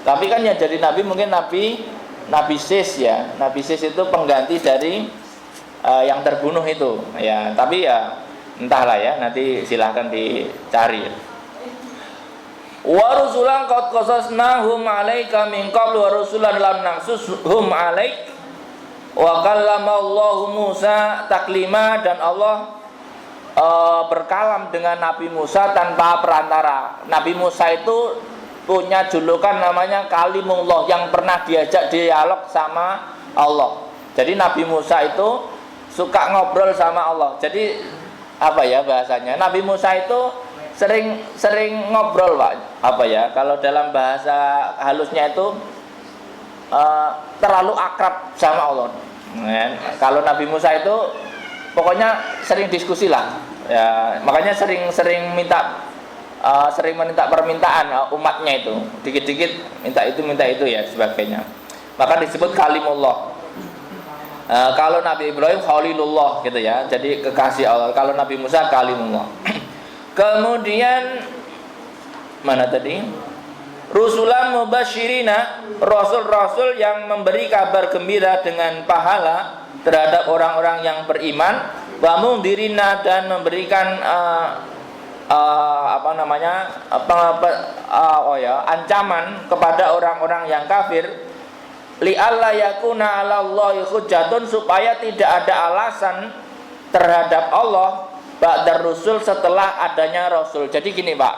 Tapi kan yang jadi nabi mungkin Nabi Sis ya. Nabi Sis itu pengganti dari yang terbunuh itu. Ya, tapi ya entahlah ya, nanti silahkan dicari. Wa rusulan qad qasasnahum 'alaika min qablu wa rusulan lam naqsushum 'alaik wa kallama Allahu Musa taklima, dan Allah berkalam dengan Nabi Musa tanpa perantara. Nabi Musa itu punya julukan namanya Kalimullah, yang pernah diajak dialog sama Allah. Jadi Nabi Musa itu suka ngobrol sama Allah. Jadi apa ya bahasanya? Nabi Musa itu sering ngobrol, Pak. Apa ya? Kalau dalam bahasa halusnya itu terlalu akrab sama Allah. Kalau Nabi Musa itu pokoknya sering diskusi lah. Ya, makanya sering minta meminta permintaan umatnya itu. Dikit-dikit minta itu ya sebagainya. Maka disebut kalimullah. Kalau Nabi Ibrahim Khalilullah gitu ya. Jadi kekasih Allah. Kalau Nabi Musa kalimullah. Kemudian mana tadi? Rusulan mubasyirina, rasul-rasul yang memberi kabar gembira dengan pahala terhadap orang-orang yang beriman, wa mundhirina, dan memberikan ancaman kepada orang-orang yang kafir, li alla yakuna 'alallahi hujjatun, supaya tidak ada alasan terhadap Allah ba'dar rusul, setelah adanya rasul. Jadi gini, Pak,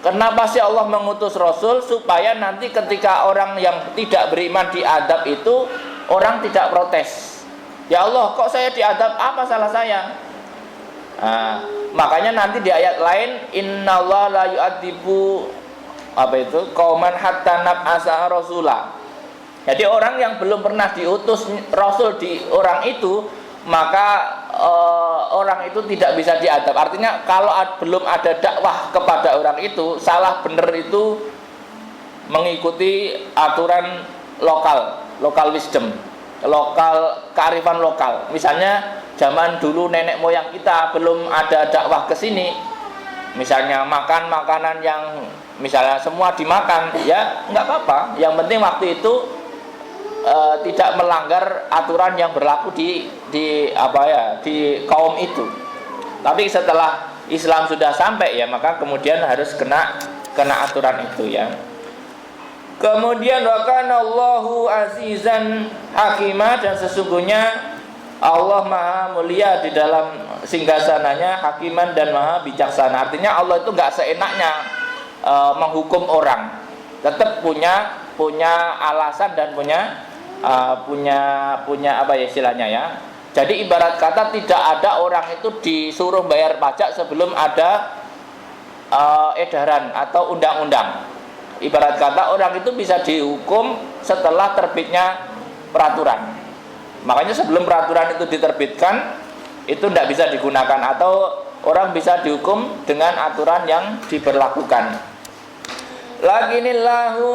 kenapa sih Allah mengutus rasul? Supaya nanti ketika orang yang tidak beriman diadab itu, orang tidak protes. Ya Allah, kok saya diadab? Apa salah saya? Makanya nanti di ayat lain, innallaha la yu'adzibu qauman hatta nab'asa rasula. Jadi orang yang belum pernah diutus rasul di orang itu, maka orang itu tidak bisa diadab. Artinya kalau belum ada dakwah kepada orang itu, salah benar itu mengikuti aturan lokal wisdom, kearifan lokal. Misalnya zaman dulu nenek moyang kita belum ada dakwah ke sini, misalnya makan makanan yang misalnya semua dimakan, ya nggak apa-apa. Yang penting waktu itu tidak melanggar aturan yang berlaku di kaum itu. Tapi setelah Islam sudah sampai ya, maka kemudian harus kena aturan itu ya. Kemudian wa kana Allahu azizan hakimah, dan sesungguhnya Allah maha mulia di dalam singgasananya, hakiman, dan maha bijaksana. Artinya Allah itu nggak seenaknya menghukum orang, tetap punya alasan dan punya apa ya istilahnya ya. Jadi ibarat kata tidak ada orang itu disuruh bayar pajak sebelum ada edaran atau undang-undang. Ibarat kata orang itu bisa dihukum setelah terbitnya peraturan. Makanya sebelum peraturan itu diterbitkan, itu tidak bisa digunakan, atau orang bisa dihukum dengan aturan yang diberlakukan. Lakinillahu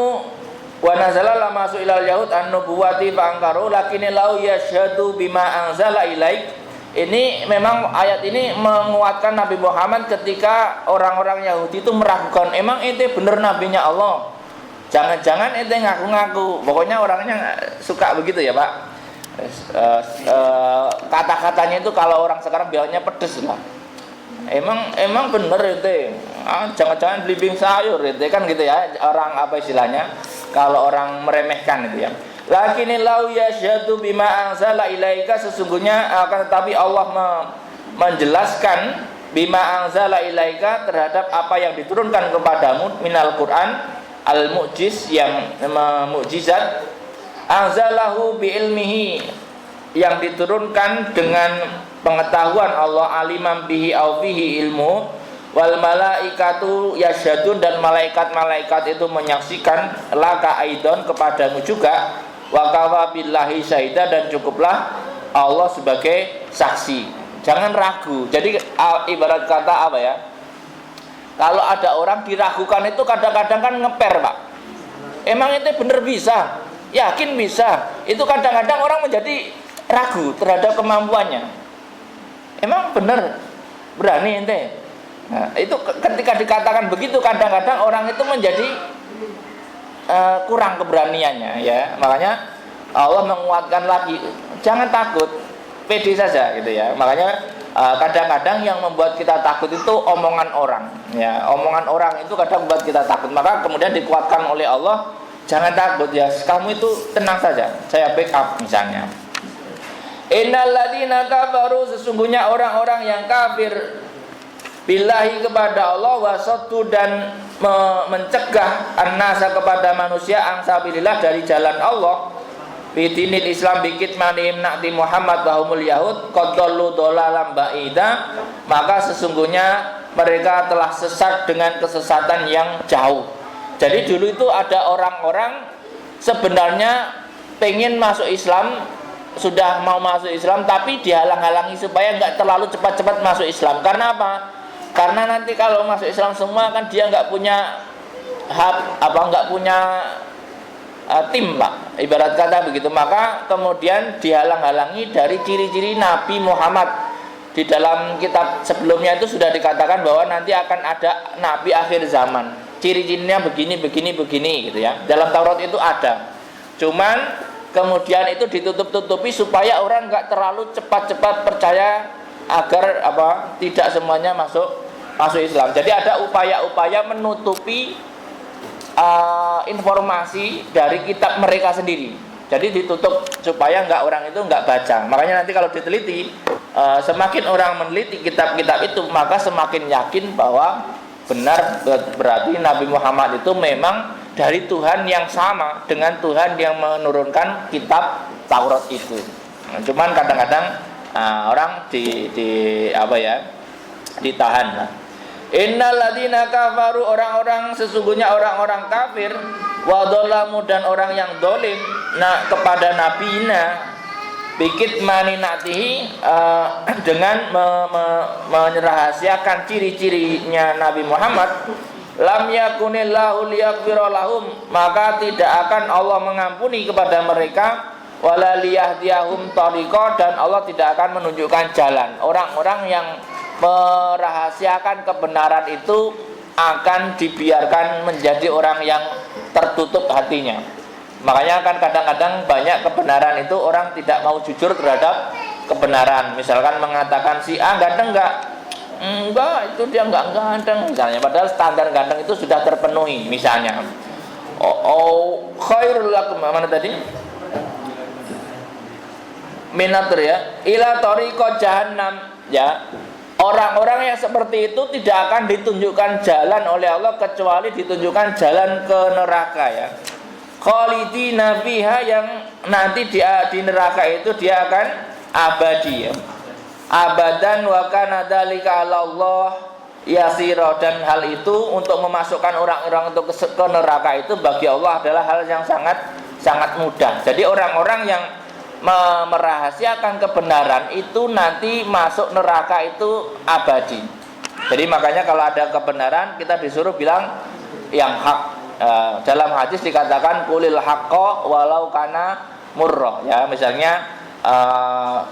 wa nazala lama su'ilal yahud an-nubuwati fa'angkaru lakinillahu yashhadu bima anzala ilaik. Ini memang ayat ini menguatkan Nabi Muhammad ketika orang-orang Yahudi itu meragukan, emang ente bener nabinya Allah? Jangan-jangan ente ngaku-ngaku. Pokoknya orangnya suka begitu ya, Pak. Kata-katanya itu kalau orang sekarang bilangnya pedes lah. Emang bener ente? Jangan-jangan belimbing sayur ente, kan gitu ya. Orang apa istilahnya? Kalau orang meremehkan itu ya. Lakinillahu yashhadu bima anzala ilaika, sesungguhnya akan tetapi Allah menjelaskan bima anzala ilaika, terhadap apa yang diturunkan kepadamu minal Quran al-mu'jiz, yang mukjizat, anzalahu bi ilmihi, yang diturunkan dengan pengetahuan Allah, alimam bihi au bihi ilmu, wal malaikatu yasyadun, dan malaikat-malaikat itu menyaksikan, laka aidon, kepadamu juga, wa kafa billahi syahida, dan cukuplah Allah sebagai saksi. Jangan ragu. Jadi ibarat kata apa ya, kalau ada orang diragukan itu kadang-kadang kan ngeper, Pak. Emang itu bener bisa? Yakin bisa? itu kadang-kadang orang menjadi ragu terhadap kemampuannya. Emang benar berani ente? Nah, itu ketika dikatakan begitu kadang-kadang orang itu menjadi kurang keberaniannya ya. Makanya Allah menguatkan lagi, jangan takut, pede saja gitu ya. Makanya kadang-kadang yang membuat kita takut itu omongan orang ya. Omongan orang itu kadang membuat kita takut. Maka kemudian dikuatkan oleh Allah, jangan takut ya, kamu itu tenang saja, saya backup misalnya. Innal ladzina kafaru, sesungguhnya orang-orang yang kafir billahi kepada Allah, wasattu dan mencegah annasa kepada manusia ansabilillah dari jalan Allah, bidinil Islam bikit manihim na'ti Muhammad wahumul yahud qadallu dolalam ba'ida, maka sesungguhnya mereka telah sesat dengan kesesatan yang jauh. Jadi dulu itu ada orang-orang sebenarnya pengen masuk Islam, sudah mau masuk Islam tapi dihalang-halangi supaya nggak terlalu cepat-cepat masuk Islam. Karena apa? Karena nanti kalau masuk Islam semua kan dia nggak punya hak, nggak punya tim, Pak, ibarat kata begitu. Maka kemudian dihalang-halangi dari ciri-ciri Nabi Muhammad. Di dalam kitab sebelumnya itu sudah dikatakan bahwa nanti akan ada Nabi akhir zaman, ciri-cirinya begini gitu ya. Dalam Taurat itu ada. Cuman kemudian itu ditutup-tutupi supaya orang nggak terlalu cepat-cepat percaya, agar tidak semuanya masuk Islam. Jadi ada upaya-upaya menutupi informasi dari kitab mereka sendiri. Jadi ditutup supaya orang itu nggak baca. Makanya nanti kalau diteliti, semakin orang meneliti kitab-kitab itu, maka semakin yakin bahwa benar berarti Nabi Muhammad itu memang dari Tuhan yang sama dengan Tuhan yang menurunkan kitab Taurat itu. Nah, cuman kadang-kadang orang ditahan lah. Innal ladzina kafaru, orang-orang sesungguhnya orang-orang kafir, wa dhalamu dan orang yang dolim kepada nabiina, bikit maninatihi dengan menyerahasiakan ciri-cirinya Nabi Muhammad, lam yakunillahu liyaghfira lahum, maka tidak akan Allah mengampuni kepada mereka, wala liyahdiyahum thariqa, dan Allah tidak akan menunjukkan jalan. Orang-orang yang merahasiakan kebenaran itu akan dibiarkan menjadi orang yang tertutup hatinya. Makanya kan kadang-kadang banyak kebenaran itu orang tidak mau jujur terhadap kebenaran. Misalkan mengatakan si A ganteng enggak, itu dia enggak ganteng misalnya, padahal standar ganteng itu sudah terpenuhi misalnya. Khairul lakum, mana tadi? Minatur ya, ila tariqo jahannam ya. Orang-orang yang seperti itu tidak akan ditunjukkan jalan oleh Allah kecuali ditunjukkan jalan ke neraka ya. Khalidina fiha, yang nanti dia di neraka itu dia akan abadi ya. Abadan wa kana dzalika 'ala Allah yasira, dan hal itu untuk memasukkan orang-orang untuk ke neraka itu bagi Allah adalah hal yang sangat mudah. Jadi orang-orang yang merahasiakan kebenaran itu nanti masuk neraka itu abadi. Jadi makanya kalau ada kebenaran kita disuruh bilang yang hak. Dalam hadis dikatakan qulil haqqo walau kana murra ya. Misalnya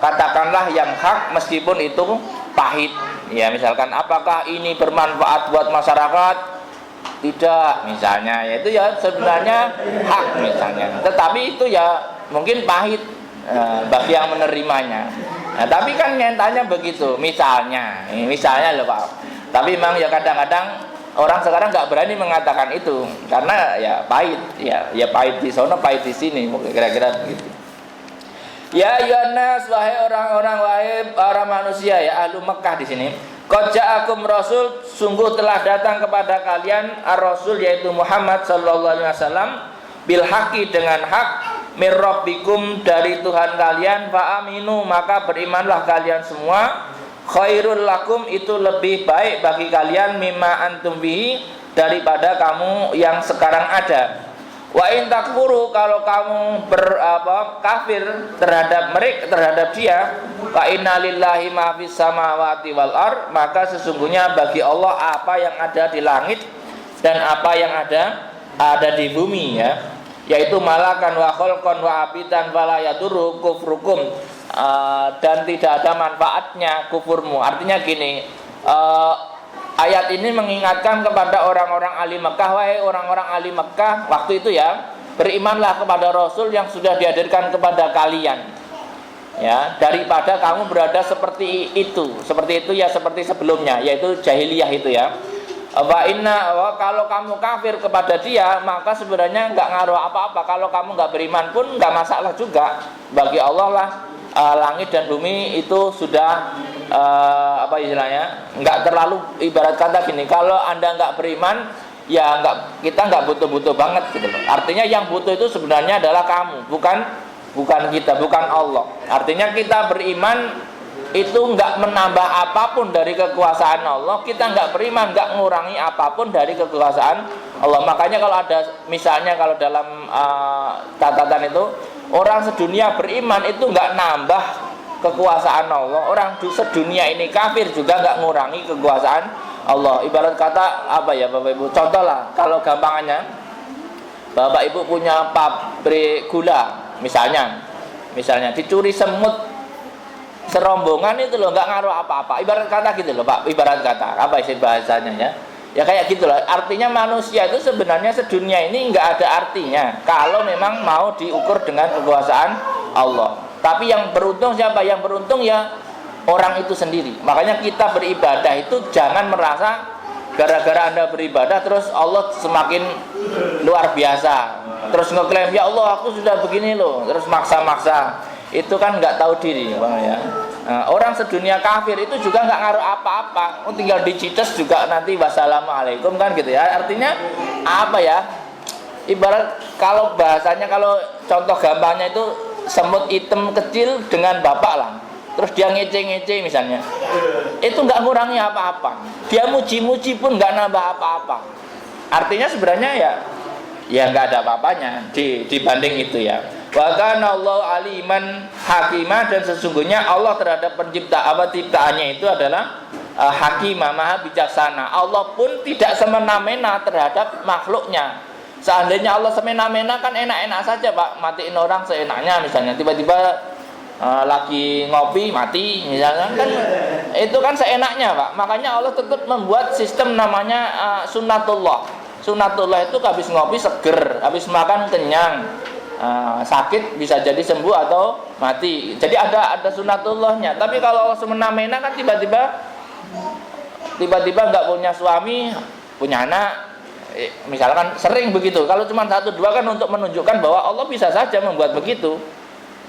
katakanlah yang hak meskipun itu pahit ya. Misalkan apakah ini bermanfaat buat masyarakat? Tidak misalnya, yaitu ya sebenarnya hak misalnya, tetapi itu ya mungkin pahit bagi yang menerimanya. Nah, tapi kan nyatanya begitu, misalnya loh Pak. Tapi memang ya kadang-kadang orang sekarang nggak berani mengatakan itu karena ya pahit, ya pahit di sana, pahit di sini, kira-kira begitu. Ya Yohanes, wahai orang-orang, wahai para manusia ya, ahlu Mekah di sini. Qad ja'akum rasul, sungguh telah datang kepada kalian ar-rasul yaitu Muhammad sallallahu alaihi wasallam bil haqqi dengan hak, mir rabbikum dari Tuhan kalian, fa aminu maka berimanlah kalian semua, khairul lakum itu lebih baik bagi kalian, mimma antum bihi daripada kamu yang sekarang ada. Wa in takfuru, kalau kamu kafir terhadap mereka, terhadap dia, fa inna lillahi ma fis samawati wal ard, maka sesungguhnya bagi Allah apa yang ada di langit dan apa yang ada di bumi ya. yaitu malakan wa khalqan wa abidan fala yadurru kufrukum, dan tidak ada manfaatnya kufurmu. Artinya gini, ayat ini mengingatkan kepada orang-orang ahli Mekah, wahai orang-orang ahli Mekah waktu itu ya, berimanlah kepada Rasul yang sudah dihadirkan kepada kalian, ya, daripada kamu berada seperti itu ya, seperti sebelumnya, yaitu jahiliyah itu ya. Kalau kamu kafir kepada dia, maka sebenarnya nggak ngaruh apa-apa. Kalau kamu nggak beriman pun nggak masalah juga. Bagi Allah lah, langit dan bumi itu sudah apa istilahnya, nggak terlalu, ibarat kata gini, kalau anda nggak beriman ya kita nggak butuh-butuh banget gitu loh. Artinya yang butuh itu sebenarnya adalah kamu, bukan kita, bukan Allah. Artinya kita beriman itu nggak menambah apapun dari kekuasaan Allah, kita nggak beriman nggak ngurangi apapun dari kekuasaan Allah. Makanya kalau ada, misalnya kalau dalam catatan itu, orang sedunia beriman itu nggak nambah kekuasaan Allah, orang sedunia ini kafir juga nggak ngurangi kekuasaan Allah. Ibarat kata apa ya Bapak Ibu, contoh lah, kalau gampangannya Bapak Ibu punya pabrik gula misalnya dicuri semut serombongan itu loh, nggak ngaruh apa-apa, ibarat kata gitu loh Pak, ibarat kata apa sih bahasanya ya kayak gitu loh. Artinya manusia itu sebenarnya sedunia ini nggak ada artinya kalau memang mau diukur dengan kekuasaan Allah. Tapi yang beruntung siapa? Yang beruntung ya orang itu sendiri. Makanya kita beribadah itu jangan merasa gara-gara anda beribadah terus Allah semakin luar biasa, terus ngeklaim ya Allah aku sudah begini loh, terus maksa-maksa. Itu kan nggak tahu diri Bang ya. Orang sedunia kafir itu juga nggak ngaruh apa-apa, tinggal dicites juga nanti wassalamualaikum kan gitu ya. Artinya apa ya, ibarat kalau bahasanya, kalau contoh gampangnya itu semut hitam kecil dengan bapak lah, terus dia ngece-ngece misalnya, itu nggak ngurangi apa-apa, dia muji-muji pun nggak nambah apa-apa. Artinya sebenarnya ya nggak ada apa-apanya dibanding itu ya. Wa kana Allahu aliman hakimah, dan sesungguhnya Allah terhadap ciptaannya itu adalah hakimah, maha bijaksana. Allah pun tidak semena-mena terhadap makhluknya. Seandainya Allah semena-mena kan enak-enak saja Pak, matiin orang seenaknya misalnya, tiba-tiba lagi ngopi mati misalnya, kan itu kan seenaknya Pak. Makanya Allah tetap membuat sistem namanya sunnatullah. Sunnatullah itu habis ngopi seger, habis makan kenyang, sakit bisa jadi sembuh atau mati. Jadi ada sunnatullahnya. Tapi kalau Allah semena-mena kan tiba-tiba nggak punya suami, punya anak, misalkan sering begitu. Kalau cuma 1-2 kan untuk menunjukkan bahwa Allah bisa saja membuat begitu.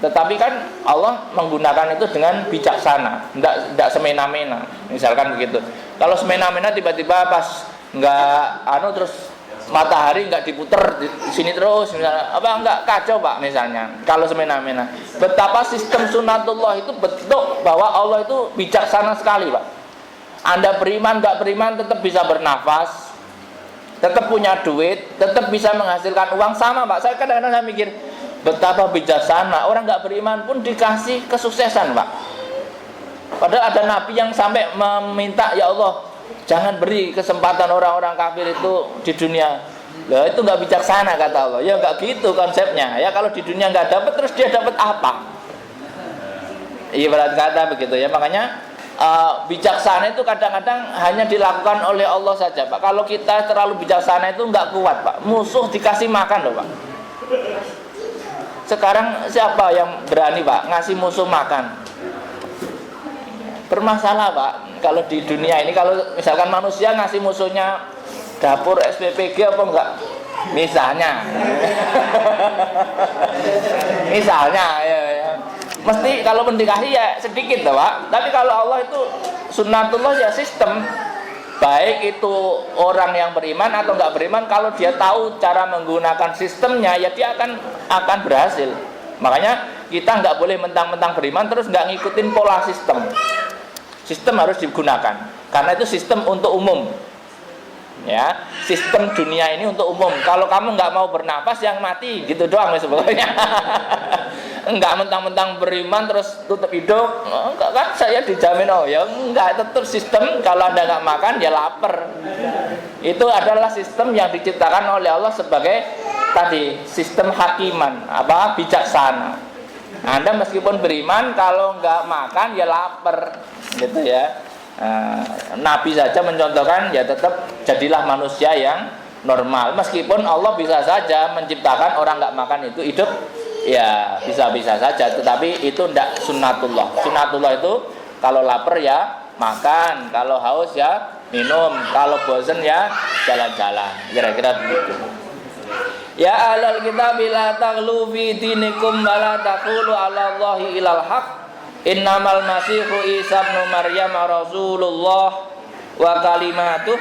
Tetapi kan Allah menggunakan itu dengan bijaksana, tidak semena-mena. Misalkan begitu. Kalau semena-mena tiba-tiba pas nggak terus matahari nggak diputer di sini terus misalnya, nggak kacau Pak misalnya. Kalau semena-mena, betapa sistem sunnatullah itu bentuk bahwa Allah itu bijaksana sekali Pak. Anda beriman nggak beriman tetap bisa bernafas, tetap punya duit, tetap bisa menghasilkan uang, sama Pak. Saya kadang-kadang saya mikir betapa bijaksana, orang nggak beriman pun dikasih kesuksesan Pak. Padahal ada nabi yang sampai meminta, ya Allah jangan beri kesempatan orang-orang kafir itu di dunia. Loh, itu nggak bijaksana kata Allah. Ya nggak gitu konsepnya. Ya kalau di dunia nggak dapat, terus dia dapat apa? Ibarat kata begitu ya. Makanya bijaksana itu kadang-kadang hanya dilakukan oleh Allah saja Pak. Kalau kita terlalu bijaksana itu nggak kuat Pak. Musuh dikasih makan loh Pak. Sekarang siapa yang berani Pak ngasih musuh makan? Bermasalah Pak. Kalau di dunia ini, kalau misalkan manusia ngasih musuhnya dapur SPPG apa enggak? Misalnya ya. Mesti kalau mendekati ya sedikit loh Pak. Tapi kalau Allah itu sunnatullah ya sistem. Baik itu orang yang beriman atau enggak beriman, kalau dia tahu cara menggunakan sistemnya ya dia akan berhasil. Makanya kita enggak boleh mentang-mentang beriman terus enggak ngikutin pola sistem. Sistem harus digunakan karena itu sistem untuk umum. Ya, sistem dunia ini untuk umum. Kalau kamu nggak mau bernafas, yang mati gitu doang sebetulnya. Enggak mentang-mentang beriman terus tutup hidung, enggak kan saya dijamin ya enggak, tetap sistem. Kalau Anda nggak makan ya lapar. Itu adalah sistem yang diciptakan oleh Allah sebagai tadi sistem hakiman bijaksana. Anda meskipun beriman kalau nggak makan ya lapar gitu ya. Nabi saja mencontohkan ya tetap jadilah manusia yang normal. Meskipun Allah bisa saja menciptakan orang nggak makan itu hidup, ya bisa-bisa saja. Tetapi itu tidak sunnatullah. Sunnatullah itu kalau lapar ya makan, kalau haus ya minum, kalau bosan ya jalan-jalan. Kira-kira begitu. Ya ahlal kitab la taghlu fi dinikum wa la taqulu 'ala Allahi ilal haqq. Innamal masihu Isa ibnu Maryam rasulullah wa kalimatuh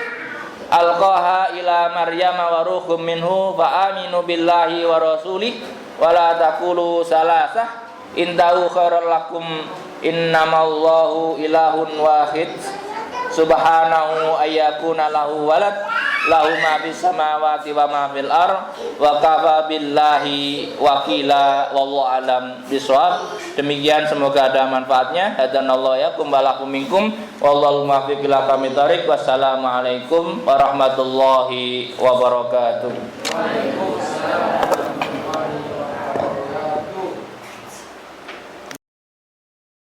alqaha ila Maryam wa ruhum minhu fa aminu billahi wa rasulih wa la taqulu salasah intahu khairal lakum innamallahu ilahun wahid subhanahu ayyakuna lahu walad lahu ma fis samawati wa ma fil ard wa kafa billahi wakila wallahu alam bisawab. Demikian semoga ada manfaatnya. Hadanallahu yakum wa lakum minkum wallahu muwaffiq ila aqwamit thoriq. Wassalamualaikum warahmatullahi wabarakatuh.